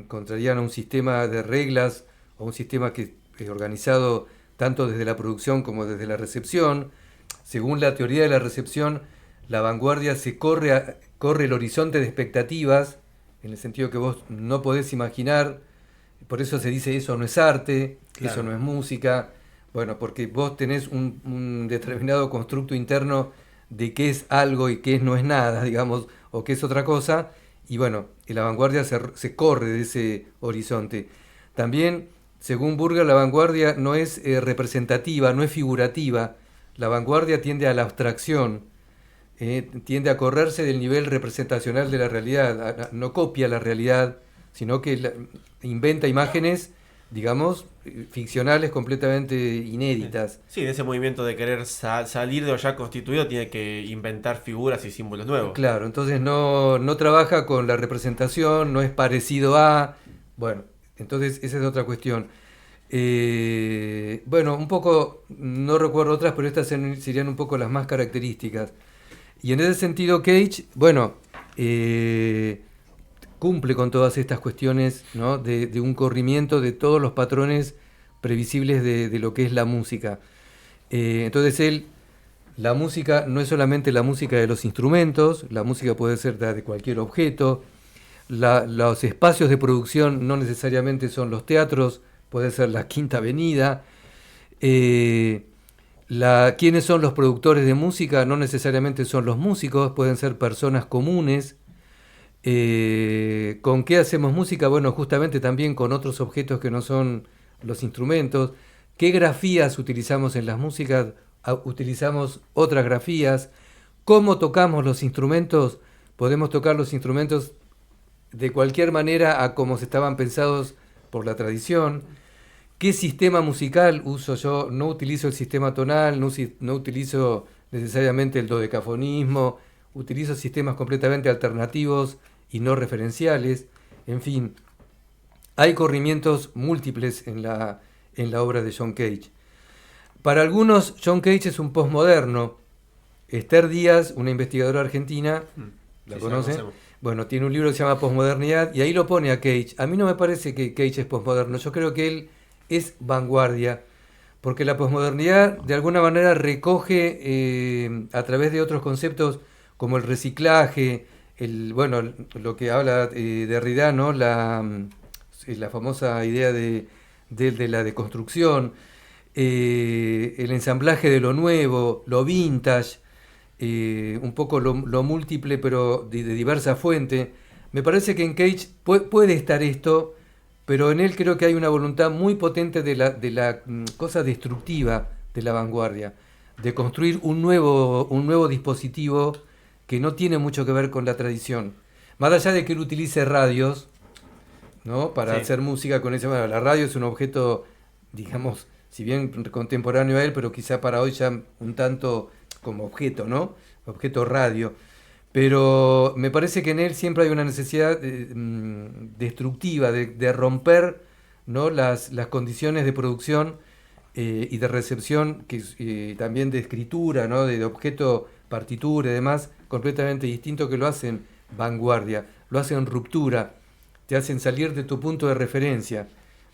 contrarían a un sistema de reglas o un sistema que es organizado tanto desde la producción como desde la recepción. Según la teoría de la recepción, la vanguardia se corre el horizonte de expectativas, en el sentido que vos no podés imaginar. Por eso se dice eso no es arte, Claro. eso no es música. Bueno, porque vos tenés un determinado constructo interno de qué es algo y qué no es nada, digamos, o qué es otra cosa. Y bueno, la vanguardia se corre de ese horizonte. También, según Burger, la vanguardia no es representativa, no es figurativa. La vanguardia tiende a la abstracción, tiende a correrse del nivel representacional de la realidad, no copia la realidad, sino que inventa imágenes, digamos, ficcionales completamente inéditas. Sí, en ese movimiento de querer salir de lo ya constituido tiene que inventar figuras y símbolos nuevos. Claro, entonces no trabaja con la representación, no es parecido a... Bueno, entonces esa es otra cuestión. Bueno, un poco, no recuerdo otras, pero estas serían un poco las más características. Y en ese sentido Cage, bueno, cumple con todas estas cuestiones, ¿no? de un corrimiento de todos los patrones previsibles de lo que es la música. Entonces la música no es solamente la música de los instrumentos, la música puede ser de cualquier objeto, los espacios de producción no necesariamente son los teatros, puede ser la Quinta Avenida. ¿Quiénes son los productores de música? No necesariamente son los músicos, pueden ser personas comunes. ¿Con qué hacemos música? Bueno, justamente también con otros objetos que no son los instrumentos. ¿Qué grafías utilizamos en las músicas? Utilizamos otras grafías. ¿Cómo tocamos los instrumentos? Podemos tocar los instrumentos de cualquier manera a como se estaban pensados por la tradición. ¿Qué sistema musical uso yo? No utilizo el sistema tonal, no utilizo necesariamente el dodecafonismo, utilizo sistemas completamente alternativos y no referenciales. En fin, hay corrimientos múltiples en la obra de John Cage. Para algunos, John Cage es un posmoderno. Esther Díaz, una investigadora argentina, ¿la Sí, conoce? la conocemos. Bueno, tiene un libro que se llama Posmodernidad y ahí lo pone a Cage. A mí no me parece que Cage es posmoderno, yo creo que él es vanguardia, porque la posmodernidad de alguna manera recoge a través de otros conceptos como el reciclaje, lo que habla Derrida, ¿no? La famosa idea de la deconstrucción, el ensamblaje de lo nuevo, lo vintage, un poco lo múltiple pero de diversa fuente. Me parece que en Cage puede estar esto, pero en él creo que hay una voluntad muy potente de la cosa destructiva de la vanguardia, de construir un nuevo dispositivo que no tiene mucho que ver con la tradición. Más allá de que él utilice radios, ¿no? Para Sí. hacer música con ese... Bueno, la radio es un objeto, digamos, si bien contemporáneo a él, pero quizá para hoy ya un tanto como objeto, ¿no? Objeto radio. Pero me parece que en él siempre hay una necesidad destructiva de romper, ¿no? las condiciones de producción y de recepción, también de escritura, ¿no? De objeto, partitura y demás, completamente distinto, que lo hacen vanguardia, lo hacen ruptura, te hacen salir de tu punto de referencia,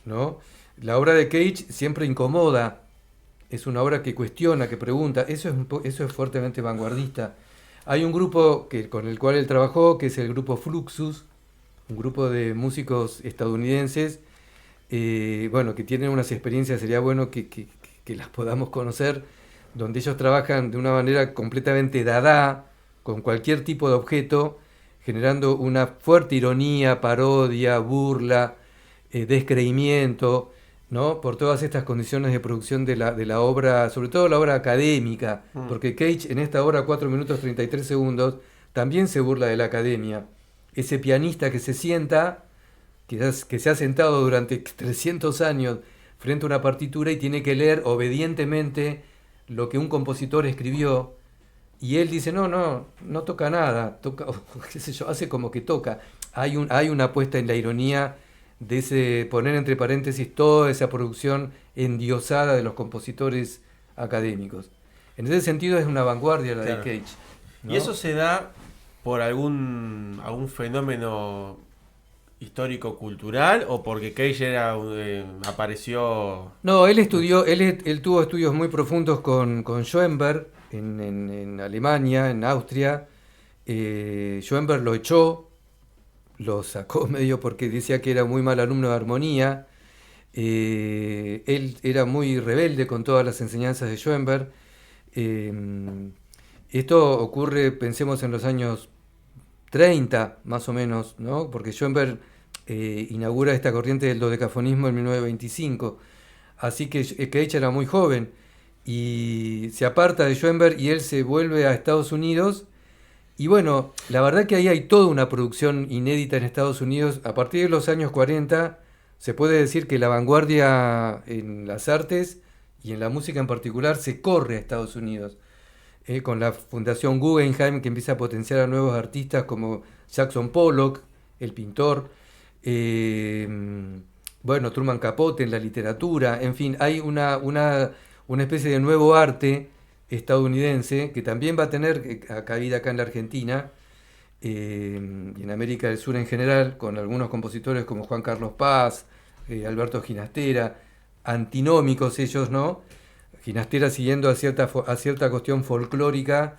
¿no? La obra de Cage siempre incomoda, es una obra que cuestiona, que pregunta, eso es fuertemente vanguardista. Hay un grupo con el cual él trabajó, que es el grupo Fluxus, un grupo de músicos estadounidenses, bueno, que tienen unas experiencias, sería bueno que las podamos conocer, donde ellos trabajan de una manera completamente dada, con cualquier tipo de objeto, generando una fuerte ironía, parodia, burla, descreimiento, ¿no? Por todas estas condiciones de producción de la obra, sobre todo la obra académica, porque Cage en esta obra 4 minutos 33 segundos también se burla de la academia. Ese pianista que se sienta, que se ha sentado durante 300 años frente a una partitura y tiene que leer obedientemente lo que un compositor escribió, y él dice, no toca nada, toca, qué sé yo, hace como que toca. Hay una puesta en la ironía de ese poner entre paréntesis toda esa producción endiosada de los compositores académicos. En ese sentido es una vanguardia la Claro. de Cage, ¿no? ¿Y eso se da por algún fenómeno histórico-cultural o porque Cage apareció? No, él tuvo estudios muy profundos con Schoenberg en Alemania, en Austria. Schoenberg lo echó, lo sacó medio porque decía que era muy mal alumno de armonía. Él era muy rebelde con todas las enseñanzas de Schoenberg. Esto ocurre, pensemos en los años 30, más o menos, ¿no? Porque Schoenberg inaugura esta corriente del dodecafonismo en 1925. Así que Cage era muy joven y se aparta de Schoenberg y él se vuelve a Estados Unidos. Y bueno, la verdad que ahí hay toda una producción inédita en Estados Unidos. A partir de los años 40 se puede decir que la vanguardia en las artes y en la música en particular se corre a Estados Unidos. Con la Fundación Guggenheim, que empieza a potenciar a nuevos artistas como Jackson Pollock, el pintor, bueno, Truman Capote en la literatura, en fin, hay una especie de nuevo arte estadounidense que también va a tener cabida acá en la Argentina y en América del Sur en general, con algunos compositores como Juan Carlos Paz, Alberto Ginastera, antinómicos ellos, ¿no? Ginastera siguiendo a cierta cuestión folclórica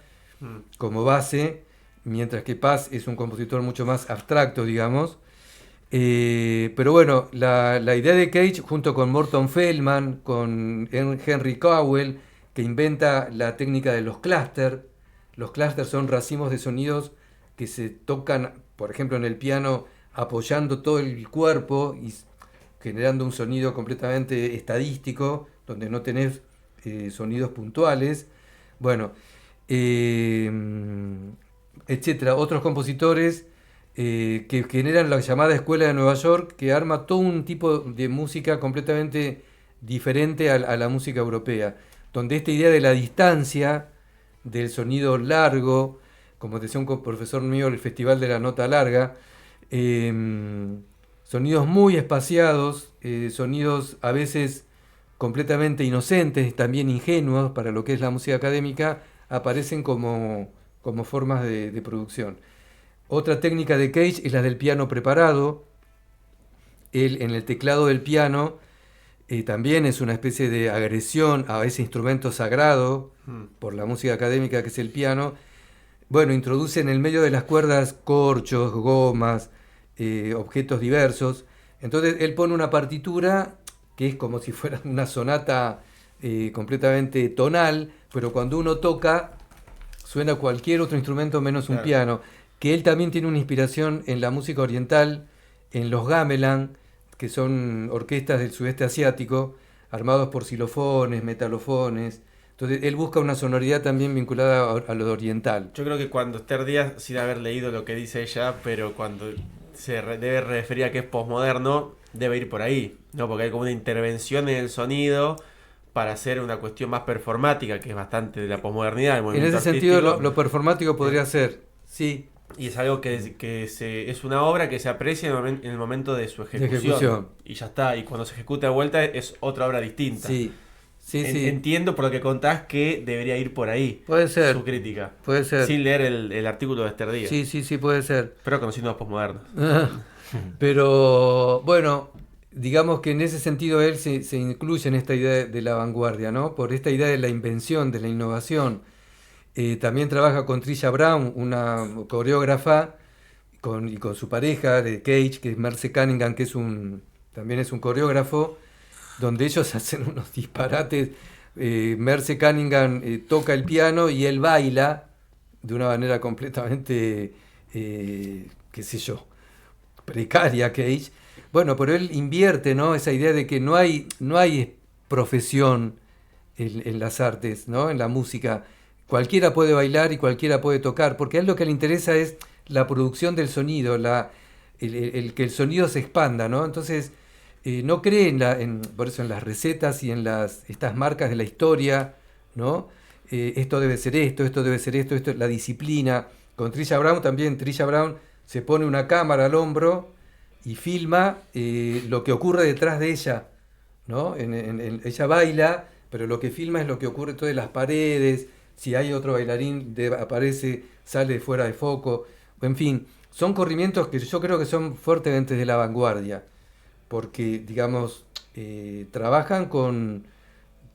como base, mientras que Paz es un compositor mucho más abstracto, digamos. Pero bueno, la idea de Cage, junto con Morton Feldman, con Henry Cowell, que inventa la técnica de los clúster. Los clúster son racimos de sonidos que se tocan, por ejemplo, en el piano, apoyando todo el cuerpo y generando un sonido completamente estadístico, donde no tenés sonidos puntuales. Bueno, etcétera. Otros compositores que generan la llamada Escuela de Nueva York, que arma todo un tipo de música completamente diferente a la música europea, donde esta idea de la distancia, del sonido largo, como decía un profesor mío del Festival de la Nota Larga, sonidos muy espaciados, sonidos a veces completamente inocentes, también ingenuos para lo que es la música académica, aparecen como formas de producción. Otra técnica de Cage es la del piano preparado. Él en el teclado del piano también es una especie de agresión a ese instrumento sagrado por la música académica que es el piano. Bueno, introduce en el medio de las cuerdas corchos, gomas, objetos diversos. Entonces él pone una partitura que es como si fuera una sonata completamente tonal, pero cuando uno toca suena cualquier otro instrumento menos un piano. Que él también tiene una inspiración en la música oriental, en los gamelan, que son orquestas del sudeste asiático, armados por xilofones, metalofones, Entonces él busca una sonoridad también vinculada a lo oriental. Yo creo que cuando Esther Díaz, sin haber leído lo que dice ella, pero cuando debe referir a que es posmoderno, debe ir por ahí, ¿no? Porque hay como una intervención en el sonido para hacer una cuestión más performática, que es bastante de la posmodernidad. En ese sentido, lo performático podría ser, sí. Y es algo es una obra que se aprecia en el momento de su ejecución. Y ya está. Y cuando se ejecuta de vuelta es otra obra distinta. Sí, sí. Entiendo por lo que contás que debería ir por ahí. Puede ser. Su crítica. Puede ser. Sin leer el artículo de Esther Díaz. Sí, puede ser. Pero conociendo a los posmodernos. Pero, bueno, digamos que en ese sentido él se incluye en esta idea de la vanguardia, ¿no? Por esta idea de la invención, de la innovación. También trabaja con Trisha Brown, una coreógrafa, y con su pareja de Cage, que es Merce Cunningham, que también es un coreógrafo, donde ellos hacen unos disparates. Merce Cunningham toca el piano y él baila de una manera completamente, qué sé yo, precaria, Cage. Bueno, pero él invierte, ¿no? Esa idea de que no hay profesión en las artes, ¿no? En la música. Cualquiera puede bailar y cualquiera puede tocar, porque a él lo que le interesa es la producción del sonido, el que el sonido se expanda, ¿no? Entonces, no cree por eso en las recetas y en estas marcas de la historia, ¿no? Esto debe ser esto debe ser esto, la disciplina. Con Trisha Brown también, Trisha Brown se pone una cámara al hombro y filma lo que ocurre detrás de ella, ¿no? Ella baila, pero lo que filma es lo que ocurre en las paredes. Si hay otro bailarín, aparece, sale fuera de foco. En fin, son corrimientos que yo creo que son fuertemente de la vanguardia, porque, digamos, trabajan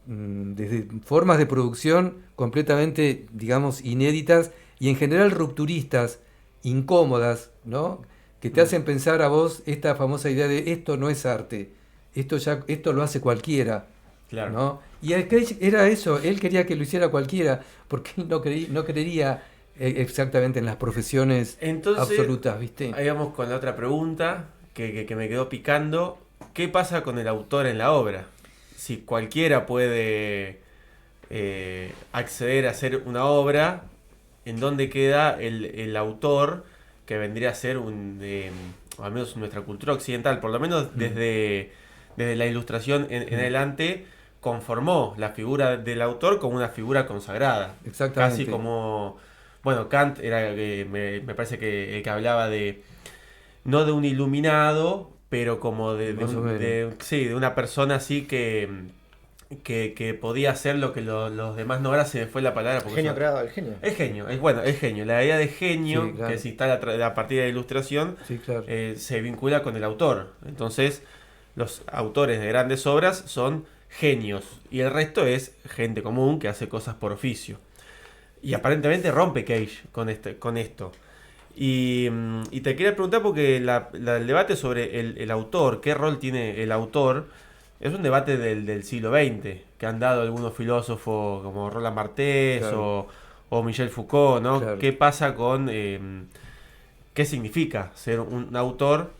desde formas de producción completamente, digamos, inéditas y en general rupturistas, incómodas, ¿no? Que te hacen pensar a vos esta famosa idea de esto no es arte, esto lo hace cualquiera. Claro. ¿No? Y el Cage era eso, él quería que lo hiciera cualquiera, porque él no creería exactamente en las profesiones absolutas, ¿viste? Ahí vamos con la otra pregunta que me quedó picando. ¿Qué pasa con el autor en la obra? Si cualquiera puede acceder a hacer una obra, ¿en dónde queda el autor que vendría a ser al menos en nuestra cultura occidental, por lo menos desde la Ilustración en adelante, conformó la figura del autor como una figura consagrada? Exactamente. Casi como, bueno, Kant era, me parece que el que hablaba no de un iluminado, pero como de una persona así que podía hacer lo que los demás no. Ahora se me fue la palabra. Porque Genio creado, el genio. Es genio, es genio. La idea de genio, sí, claro, que se instala a partir de la Ilustración, sí, claro, se vincula con el autor. Entonces, los autores de grandes obras son genios y el resto es gente común que hace cosas por oficio. Y aparentemente rompe Cage con esto. Y te quería preguntar, porque el debate sobre el autor, qué rol tiene el autor, es un debate del siglo XX, que han dado algunos filósofos como Roland Barthes, claro, o Michel Foucault, ¿no? Claro. ¿Qué pasa con qué significa ser un autor,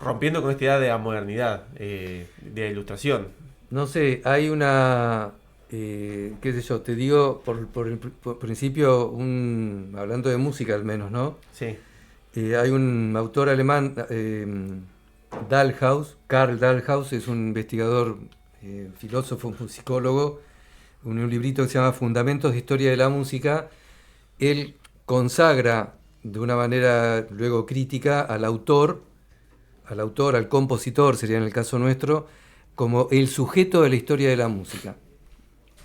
rompiendo con esta idea de la modernidad, de la Ilustración? No sé, hay una, qué sé yo, te digo por principio, hablando de música al menos, ¿no? Sí. Hay un autor alemán, Karl Dalhaus, es un investigador, filósofo, musicólogo, un librito que se llama Fundamentos de Historia de la Música. Él consagra de una manera luego crítica al autor, al compositor, sería en el caso nuestro, como el sujeto de la historia de la música.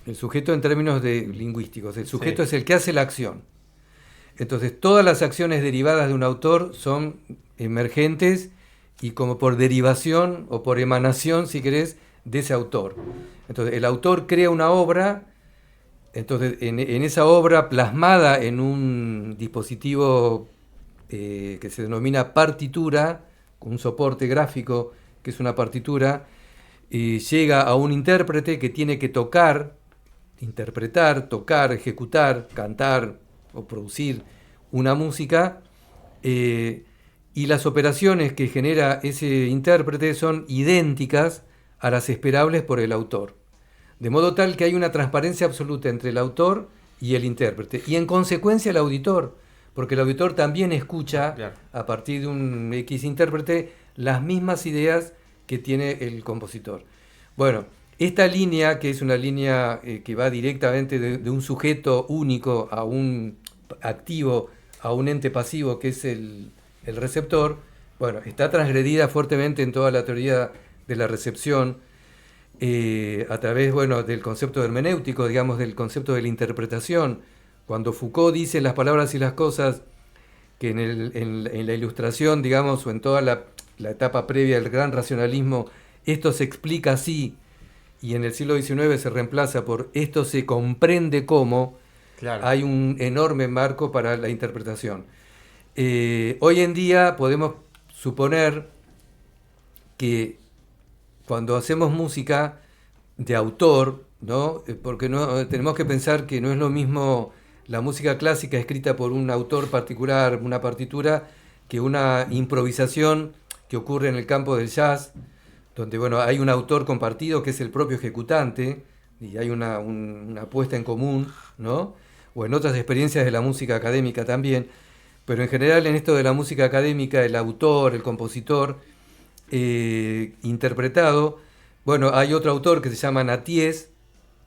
El sujeto en términos lingüísticos. El sujeto, sí, es el que hace la acción. Entonces, todas las acciones derivadas de un autor son emergentes y como por derivación o por emanación, si querés, de ese autor. Entonces, el autor crea una obra, entonces en esa obra plasmada en un dispositivo que se denomina partitura, con un soporte gráfico que es una partitura, llega a un intérprete que tiene que interpretar, tocar, ejecutar, cantar o producir una música, y las operaciones que genera ese intérprete son idénticas a las esperables por el autor. De modo tal que hay una transparencia absoluta entre el autor y el intérprete. Y en consecuencia el auditor, porque el auditor también escucha, Claro. a partir de un X intérprete, las mismas ideas que tiene el compositor. Bueno, esta línea, que es una línea que va directamente de un sujeto único a un activo, a un ente pasivo, que es el receptor, bueno, está transgredida fuertemente en toda la teoría de la recepción, a través, bueno, del concepto hermenéutico, digamos, del concepto de la interpretación. Cuando Foucault dice las palabras y las cosas, que en la ilustración, digamos, o en toda la etapa previa del gran racionalismo, esto se explica así, y en el siglo XIX se reemplaza por esto se comprende cómo, Claro. hay un enorme marco para la interpretación. Hoy en día podemos suponer que cuando hacemos música de autor, ¿no? Porque tenemos que pensar que no es lo mismo la música clásica escrita por un autor particular, una partitura, que una improvisación que ocurre en el campo del jazz, donde bueno, hay un autor compartido que es el propio ejecutante y hay una puesta en común, ¿no? O en otras experiencias de la música académica también, pero en general en esto de la música académica, el autor, el compositor, interpretado, bueno, hay otro autor que se llama Naties,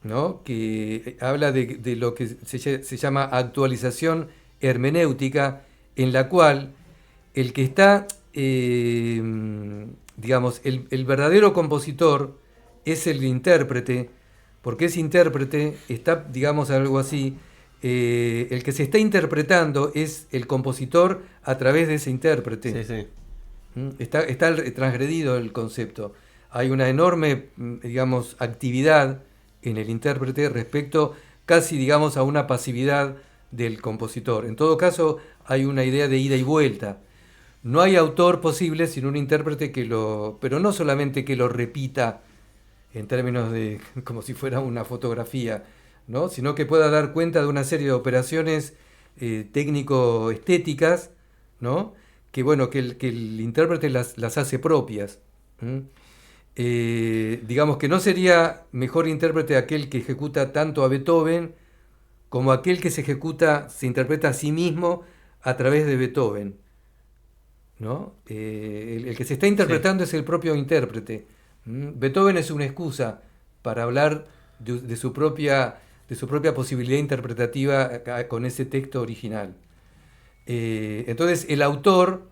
¿no? Que habla de lo que se llama actualización hermenéutica, en la cual el que está, digamos, el verdadero compositor es el intérprete, porque ese intérprete está, digamos, algo así, el que se está interpretando es el compositor a través de ese intérprete. Sí, sí. Está transgredido el concepto. Hay una enorme, digamos, actividad en el intérprete respecto casi, digamos, a una pasividad del compositor. En todo caso, hay una idea de ida y vuelta. No hay autor posible sin un intérprete pero no solamente que lo repita en términos de como si fuera una fotografía, ¿no? Sino que pueda dar cuenta de una serie de operaciones técnico-estéticas, ¿no? Que bueno, que el intérprete las hace propias. Digamos que no sería mejor intérprete aquel que ejecuta tanto a Beethoven como aquel que se interpreta a sí mismo a través de Beethoven, ¿no? El que se está interpretando es el propio intérprete. Beethoven es una excusa para hablar de su propia posibilidad interpretativa con ese texto original. Entonces el autor,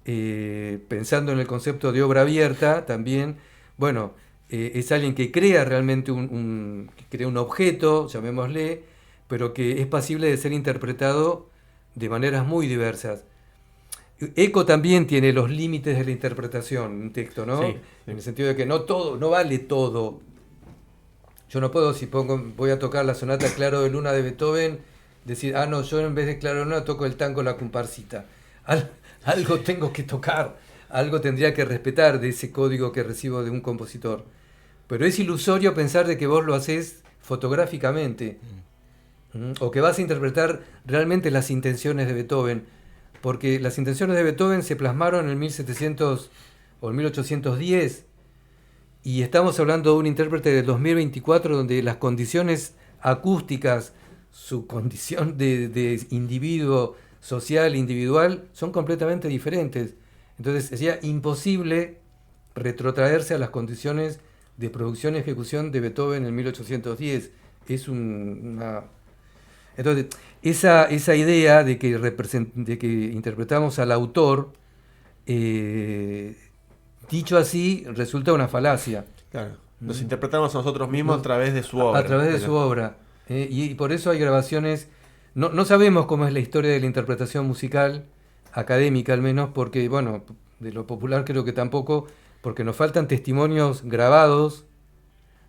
pensando en el concepto de obra abierta también, bueno, es alguien que crea realmente que crea un objeto, llamémosle, pero que es pasible de ser interpretado de maneras muy diversas. Eco también tiene los límites de la interpretación, un texto, ¿no? Sí. En el sentido de que no vale todo. Yo no puedo, si voy a tocar la sonata Claro de Luna de Beethoven, decir, no, yo en vez de Claro de Luna toco el tango La Comparsita. Algo tengo que tocar, algo tendría que respetar de ese código que recibo de un compositor. Pero es ilusorio pensar de que vos lo haces fotográficamente, o que vas a interpretar realmente las intenciones de Beethoven, porque las intenciones de Beethoven se plasmaron en el 1700 o el 1810, y estamos hablando de un intérprete del 2024 donde las condiciones acústicas, su condición de individuo social, individual, son completamente diferentes. Entonces sería imposible retrotraerse a las condiciones de producción y ejecución de Beethoven en 1810. Entonces, esa idea de que interpretamos al autor, dicho así, resulta una falacia. Claro. Nos interpretamos a nosotros mismos a través de su obra. A través de su obra. Y por eso hay grabaciones. No sabemos cómo es la historia de la interpretación musical, académica al menos, porque, bueno, de lo popular creo que tampoco, porque nos faltan testimonios grabados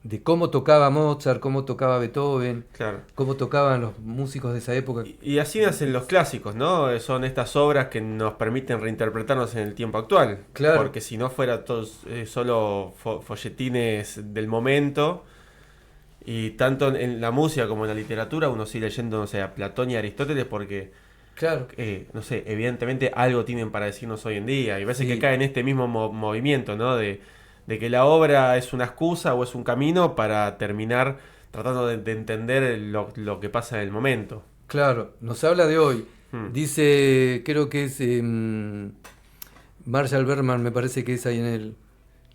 de cómo tocaba Mozart, cómo tocaba Beethoven, Claro. cómo tocaban los músicos de esa época. Y así nacen los clásicos, ¿no? Son estas obras que nos permiten reinterpretarnos en el tiempo actual. Claro. Porque si no fuera todos solo folletines del momento, y tanto en la música como en la literatura uno sigue leyendo, no sé, a Platón y a Aristóteles porque, Claro. no sé, evidentemente algo tienen para decirnos hoy en día. Y parece Sí. que cae en este mismo movimiento, ¿no? De de que la obra es una excusa o es un camino para terminar tratando de entender lo que pasa en el momento. Claro, nos habla de hoy. Dice, creo que es Marshall Berman, me parece que es ahí en el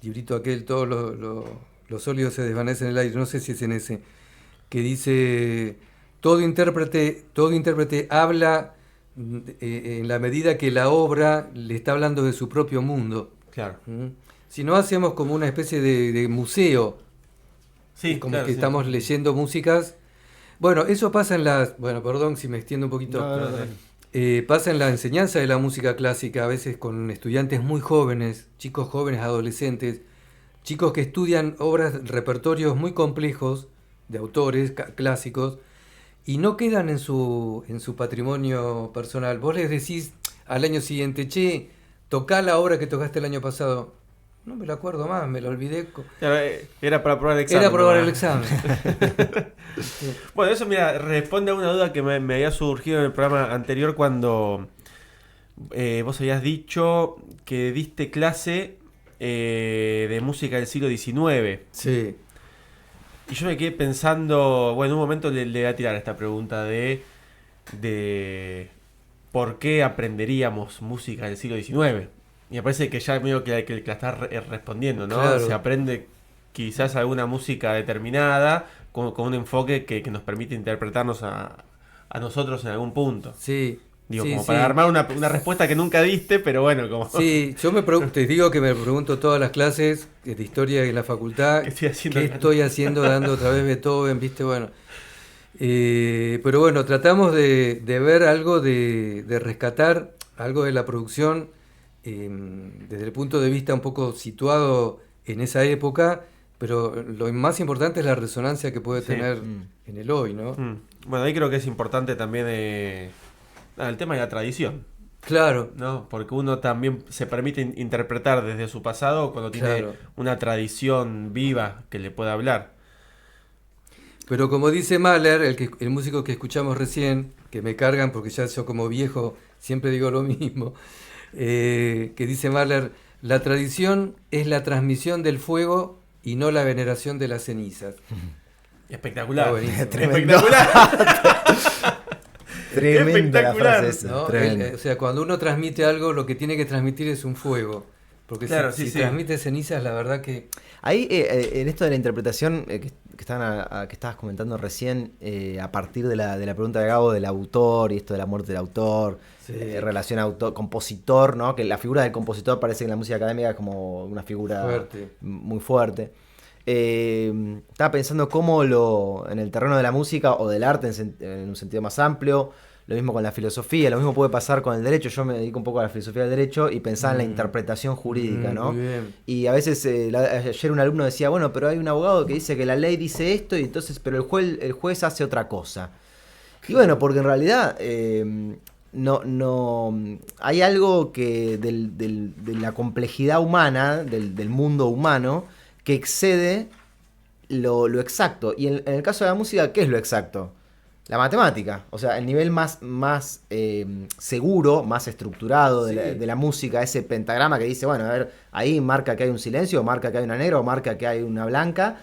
librito aquel, todos los sólidos se desvanecen en el aire, no sé si es en ese, que dice, todo intérprete habla en la medida que la obra le está hablando de su propio mundo. Claro. Si no hacemos como una especie de museo, Sí, como claro, que sí. estamos leyendo músicas. Bueno, eso pasa en las... Bueno, perdón si me extiendo un poquito. Pasa en la enseñanza de la música clásica, a veces con estudiantes muy jóvenes, chicos jóvenes, adolescentes, chicos que estudian obras, repertorios muy complejos de autores clásicos y no quedan en su patrimonio personal. Vos les decís al año siguiente, che, tocá la obra que tocaste el año pasado. No me lo acuerdo más, me lo olvidé. Claro, era para probar el examen. Era probar ¿no? el examen. Bueno, eso mira, responde a una duda que me había surgido en el programa anterior cuando vos habías dicho que diste clase de música del siglo XIX. Sí. Y yo me quedé pensando, bueno, en un momento le voy a tirar esta pregunta de por qué aprenderíamos música del siglo XIX. Y me parece que ya medio que la estás respondiendo, ¿no? Claro. Se aprende quizás alguna música determinada con un enfoque que nos permite interpretarnos a nosotros en algún punto. Sí. Digo, sí, como sí. para armar una respuesta que nunca diste, pero bueno, como... Sí, yo te digo que me pregunto todas las clases de historia en la facultad, ¿Qué estoy haciendo? ¿qué estoy haciendo dando otra vez Beethoven? ¿Viste? Bueno. Pero bueno, tratamos de ver algo, de rescatar algo de la producción desde el punto de vista un poco situado en esa época, pero lo más importante es la resonancia que puede Sí. tener en el hoy, ¿no? Bueno, ahí creo que es importante también el tema de la tradición, Claro, ¿no? Porque uno también se permite interpretar desde su pasado cuando tiene Claro. una tradición viva que le pueda hablar. pero como dice Mahler, el músico que escuchamos recién, que me cargan porque ya yo como viejo siempre digo lo mismo, que dice Mahler, la tradición es la transmisión del fuego y no la veneración de las cenizas. Espectacular. Está buenísimo. Tremendo. Espectacular. Tremenda la Espectacular, frase esa, ¿No? tremenda. O sea, cuando uno transmite algo, lo que tiene que transmitir es un fuego. Porque Claro, si sí, sí. transmite cenizas, la verdad que... Ahí, en esto de la interpretación que estabas comentando recién, a partir de la pregunta de Gabo del autor y esto de la muerte del autor, Sí. relación autor-compositor, ¿no? Que la figura del compositor parece que en la música académica es como una figura Fuerte. muy fuerte. Estaba pensando cómo en el terreno de la música o del arte en un sentido más amplio, lo mismo con la filosofía, lo mismo puede pasar con el derecho. Yo me dedico un poco a la filosofía del derecho y pensaba en la interpretación jurídica, ¿no? Muy bien. Y a veces, ayer un alumno decía, bueno, pero hay un abogado que dice que la ley dice esto, y entonces, pero el juez hace otra cosa. Y bueno, porque en realidad no hay algo que de la complejidad humana, del mundo humano, que excede lo exacto. Y en el caso de la música, ¿qué es lo exacto? La matemática, o sea, el nivel más seguro, más estructurado de la música, ese pentagrama que dice, bueno, a ver, ahí marca que hay un silencio, o marca que hay una negra, o marca que hay una blanca,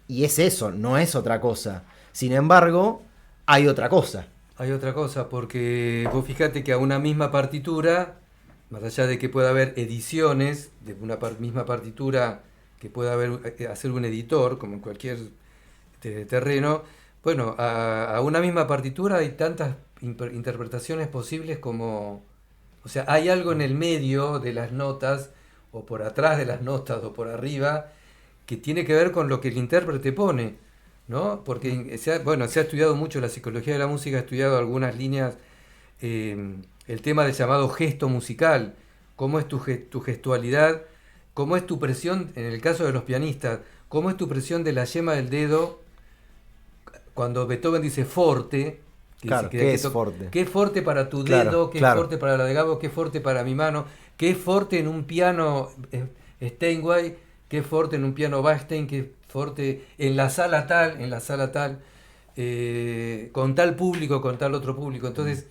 y es eso, no es otra cosa. Sin embargo, hay otra cosa. Hay otra cosa, porque vos fíjate que a una misma partitura, más allá de que pueda haber ediciones de una misma partitura que pueda hacer un editor, como en cualquier terreno, bueno, a una misma partitura hay tantas interpretaciones posibles como... O sea, hay algo en el medio de las notas, o por atrás de las notas, o por arriba, que tiene que ver con lo que el intérprete pone, ¿no? Porque se ha estudiado mucho la psicología de la música, ha estudiado algunas líneas, el tema del llamado gesto musical, cómo es tu gestualidad, cómo es tu presión, en el caso de los pianistas, cómo es tu presión de la yema del dedo. Cuando Beethoven dice forte, Claro, ¿qué es forte? ¿Qué es forte para tu Claro, dedo? ¿Qué claro. es forte para la de Gabo? ¿Qué es forte para mi mano? ¿Qué es forte en un piano Steinway? ¿Qué es forte en un piano Bachstein? ¿Qué es forte en la sala tal? Con tal público, con tal otro público. Entonces,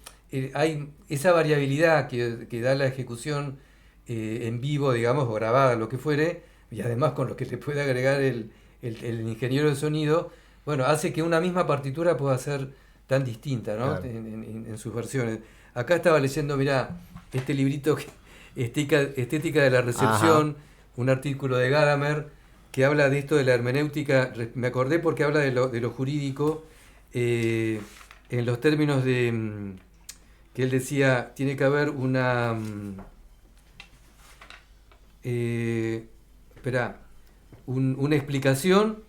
hay esa variabilidad que da la ejecución en vivo, digamos, o grabada, lo que fuere. y además con lo que le puede agregar el ingeniero de sonido, bueno, hace que una misma partitura pueda ser tan distinta, ¿no? Claro. En sus versiones. Acá estaba leyendo, mirá, este librito Estética de la Recepción, Ajá. un artículo de Gadamer que habla de esto de la hermenéutica. Me acordé porque habla de lo jurídico, en los términos de que él decía, tiene que haber una una explicación,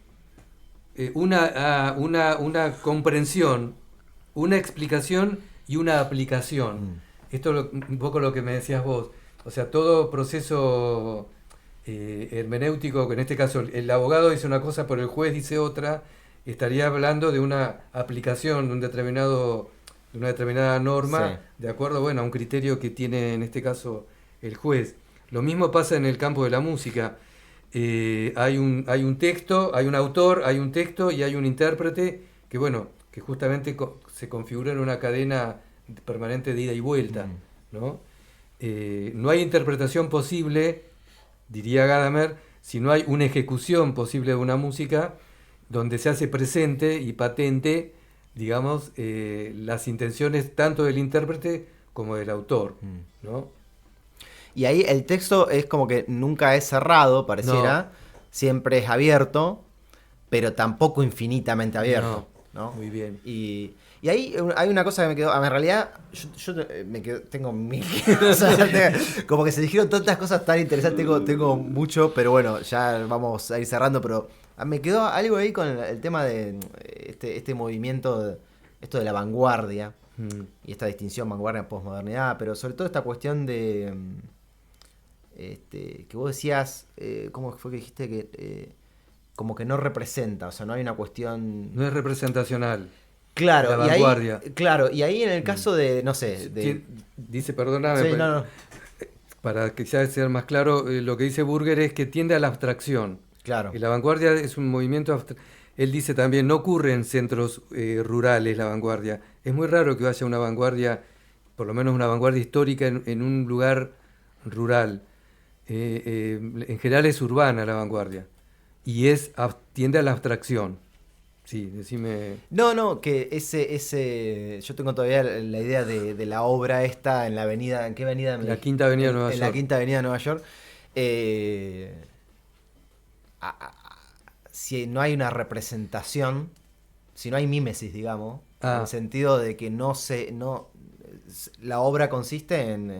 una comprensión, una explicación y una aplicación. Esto es un poco lo que me decías vos. O sea, todo proceso hermenéutico, que en este caso el abogado dice una cosa pero el juez dice otra, estaría hablando de una aplicación de de una determinada norma, Sí. de acuerdo, bueno, a un criterio que tiene en este caso el juez. Lo mismo pasa en el campo de la música. Hay un texto, hay un autor, hay un texto y hay un intérprete que, bueno, que justamente se configura en una cadena permanente de ida y vuelta, ¿no? No hay interpretación posible, diría Gadamer, si no hay una ejecución posible de una música donde se hace presente y patente, digamos, las intenciones tanto del intérprete como del autor, ¿no? Y ahí el texto es como que nunca es cerrado, pareciera. Siempre es abierto, pero tampoco infinitamente abierto, ¿no? Muy bien. Y ahí hay una cosa que me quedó. En realidad, yo me quedo, tengo mil. O sea, como que se dijeron tantas cosas tan interesantes. Tengo mucho, pero bueno, ya vamos a ir cerrando. Pero me quedó algo ahí con el tema de este movimiento, esto de la vanguardia y esta distinción vanguardia-posmodernidad. Pero sobre todo esta cuestión de. Que vos decías, ¿cómo fue que dijiste que como que no representa, o sea, no hay una cuestión... No es representacional. Claro, la vanguardia. Y ahí en el caso de, no sé, Dice, perdóname, Sí, no. para quizás sea más claro, lo que dice Burger es que tiende a la abstracción. Claro. Y la vanguardia es un movimiento Él dice también, no ocurre en centros rurales la vanguardia. Es muy raro que vaya una vanguardia, por lo menos una vanguardia histórica, en un lugar rural. En general es urbana la vanguardia y tiende a la abstracción. Sí, decime. No, que ese yo tengo todavía la idea de la obra esta en la avenida, ¿en qué avenida? La Quinta Avenida de Nueva En York. la Quinta Avenida de Nueva York. Si no hay una representación, si no hay mímesis, digamos, en el sentido de que la obra consiste en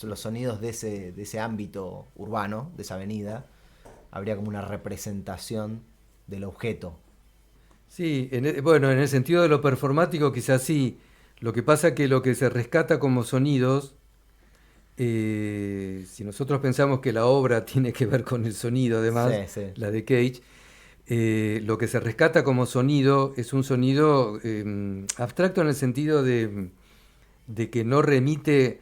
los sonidos de ese ámbito urbano, de esa avenida, habría como una representación del objeto. Sí, en el sentido de lo performático quizás sí. Lo que pasa que lo que se rescata como sonidos, si nosotros pensamos que la obra tiene que ver con el sonido, además, Sí. la de Cage, lo que se rescata como sonido es un sonido abstracto en el sentido de que no remite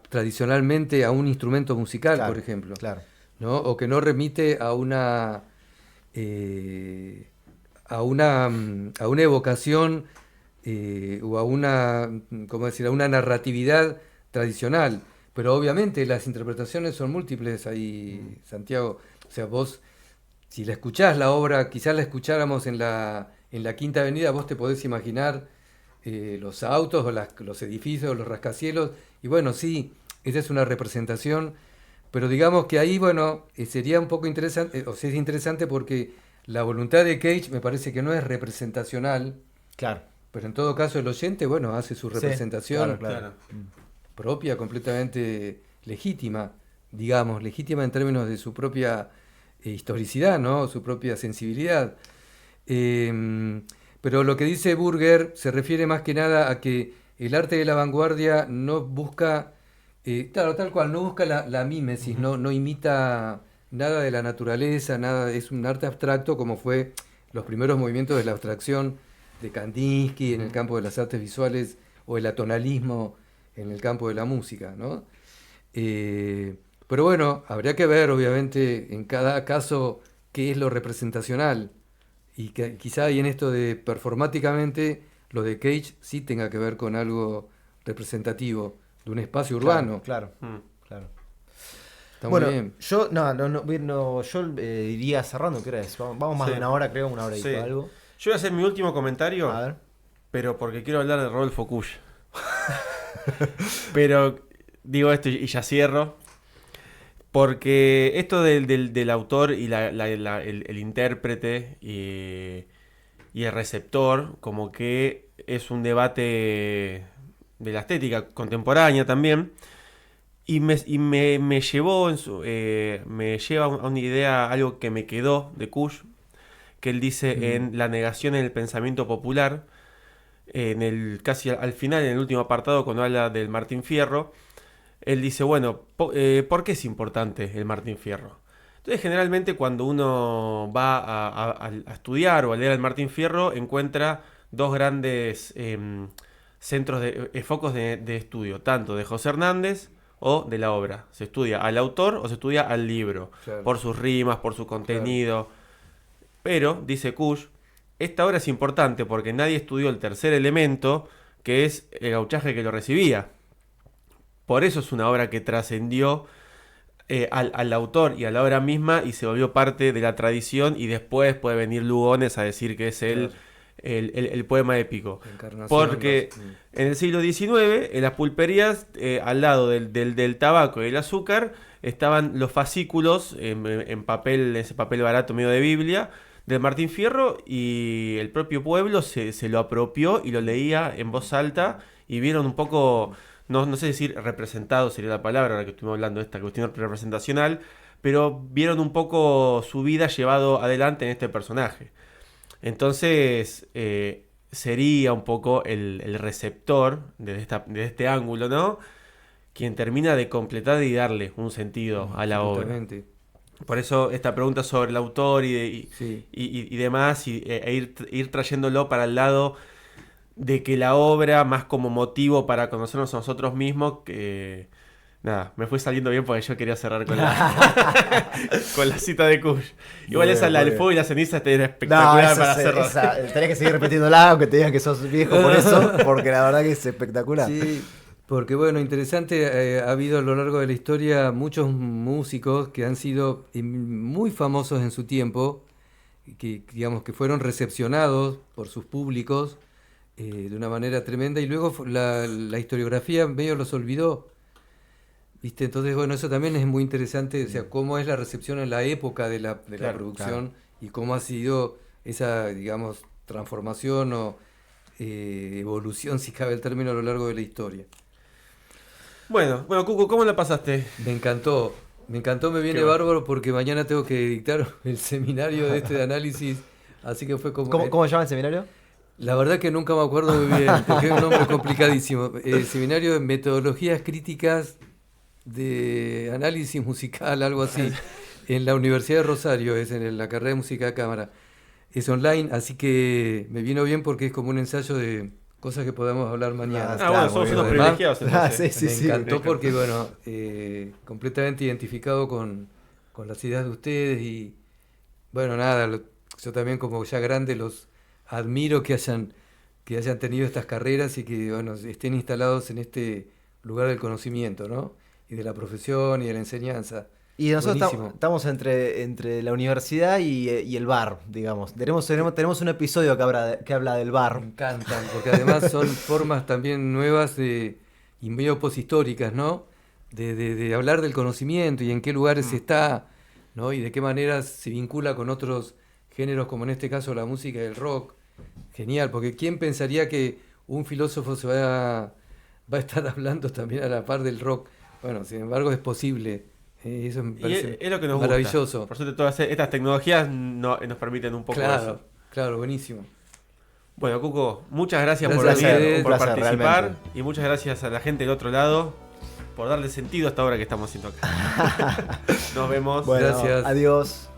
tradicionalmente a un instrumento musical, Claro, por ejemplo, claro. ¿no? O que no remite a una evocación o a una narratividad tradicional. Pero obviamente las interpretaciones son múltiples ahí, Santiago. O sea, vos, si la escuchás la obra, quizás la escucháramos en la Quinta Avenida, vos te podés imaginar los autos o los edificios, los rascacielos, y bueno, sí, esa es una representación, pero digamos que ahí, bueno, sería un poco interesante, o sea, es interesante porque la voluntad de Cage me parece que no es representacional, Claro. pero en todo caso el oyente, bueno, hace su representación claro. propia, completamente legítima, digamos, legítima en términos de su propia historicidad, ¿no? Su propia sensibilidad. Pero lo que dice Burger se refiere más que nada a que el arte de la vanguardia no busca, claro, tal cual, no busca la mímesis, no imita nada de la naturaleza, es un arte abstracto como fue los primeros movimientos de la abstracción de Kandinsky en el campo de las artes visuales o el atonalismo en el campo de la música, ¿no? Pero bueno, habría que ver, obviamente, en cada caso qué es lo representacional. Y que quizá ahí en esto de performáticamente, lo de Cage sí tenga que ver con algo representativo de un espacio urbano. Claro. Está Bueno, muy bien. yo iría cerrando, ¿qué hora es? Vamos más Sí. de una hora, creo, una hora y Sí. algo. Yo voy a hacer mi último comentario, A ver. pero porque quiero hablar de Rodolfo Kusch. Pero digo esto y ya cierro. Porque esto del autor y el intérprete y el receptor, como que es un debate de la estética contemporánea también. Y me llevó me lleva a una idea, algo que me quedó de Kusch, que él dice en La negación en el pensamiento popular, casi al final, en el último apartado, cuando habla del Martín Fierro. Él dice, bueno, ¿por qué es importante el Martín Fierro? Entonces, generalmente cuando uno va a estudiar o a leer el Martín Fierro, encuentra dos grandes centros focos de estudio, tanto de José Hernández o de la obra. Se estudia al autor o se estudia al libro, Claro. por sus rimas, por su contenido. Pero, dice Kusch, esta obra es importante porque nadie estudió el tercer elemento, que es el gauchaje que lo recibía. Por eso es una obra que trascendió al autor y a la obra misma y se volvió parte de la tradición, y después puede venir Lugones a decir que es Claro. el poema épico. La encarnación, Porque en el siglo XIX, en las pulperías, al lado del tabaco y el azúcar, estaban los fascículos en papel, ese papel barato medio de Biblia, de Martín Fierro, y el propio pueblo se lo apropió y lo leía en voz alta, y vieron un poco, no sé decir representado sería la palabra, ahora que estuvimos hablando de esta cuestión representacional, pero vieron un poco su vida llevado adelante en este personaje. Entonces, sería un poco el receptor de este ángulo, ¿no? Quien termina de completar y darle un sentido a la obra. Absolutamente. Por eso esta pregunta sobre el autor Sí. y demás, ir trayéndolo para el lado de que la obra, más como motivo para conocernos a nosotros mismos, que nada, me fue saliendo bien porque yo quería cerrar con con la cita de Kusch. Igual Bien, esa, la muy del bien. fuego y la ceniza, era espectacular para cerrar. Tenés que seguir repitiéndola, aunque te digan que sos viejo por eso, porque la verdad que es espectacular. Sí, porque bueno, interesante, ha habido a lo largo de la historia muchos músicos que han sido muy famosos en su tiempo, que digamos que fueron recepcionados por sus públicos de una manera tremenda, y luego la historiografía medio los olvidó, ¿viste? Entonces, bueno, eso también es muy interesante, o sea, cómo es la recepción en la época de la Claro, producción, y cómo ha sido esa, digamos, transformación o evolución, si cabe el término, a lo largo de la historia. Bueno, Cuco, ¿cómo la pasaste? Me encantó, me viene Qué bueno. bárbaro porque mañana tengo que dictar el seminario de análisis, así que fue como... ¿Cómo se llama el seminario? La verdad que nunca me acuerdo muy bien, porque es un nombre complicadísimo. Seminario de metodologías críticas de análisis musical, algo así, en la Universidad de Rosario, es en la carrera de música de cámara. Es online, así que me vino bien porque es como un ensayo de cosas que podamos hablar mañana. Ah, bueno, somos muy unos bien. privilegiados Ah, entonces. sí, Me sí. encantó porque, bueno, completamente identificado con las ideas de ustedes y, bueno, nada, yo también como ya grande los admiro que hayan tenido estas carreras y que, bueno, estén instalados en este lugar del conocimiento, ¿no? Y de la profesión y de la enseñanza. Y nosotros Buenísimo. estamos entre la universidad y el bar, digamos. Tenemos un episodio que habla del Me bar. encantan, porque además son formas también nuevas y medio poshistóricas, ¿no? De hablar del conocimiento y en qué lugares está, ¿no? Y de qué manera se vincula con otros géneros, como en este caso la música y el rock. Genial, porque ¿quién pensaría que un filósofo se va a estar hablando también a la par del rock? Bueno, sin embargo es posible. Eso me Y parece es lo que nos maravilloso. gusta. Por suerte, todas estas tecnologías nos permiten un poco Claro, eso. claro, buenísimo. Bueno, Cuco, muchas gracias, Gracias por a venir, ustedes. por Un placer, participar, realmente. y muchas gracias a la gente del otro lado por darle sentido a esta obra que estamos haciendo acá. Nos vemos. Bueno, Gracias. adiós.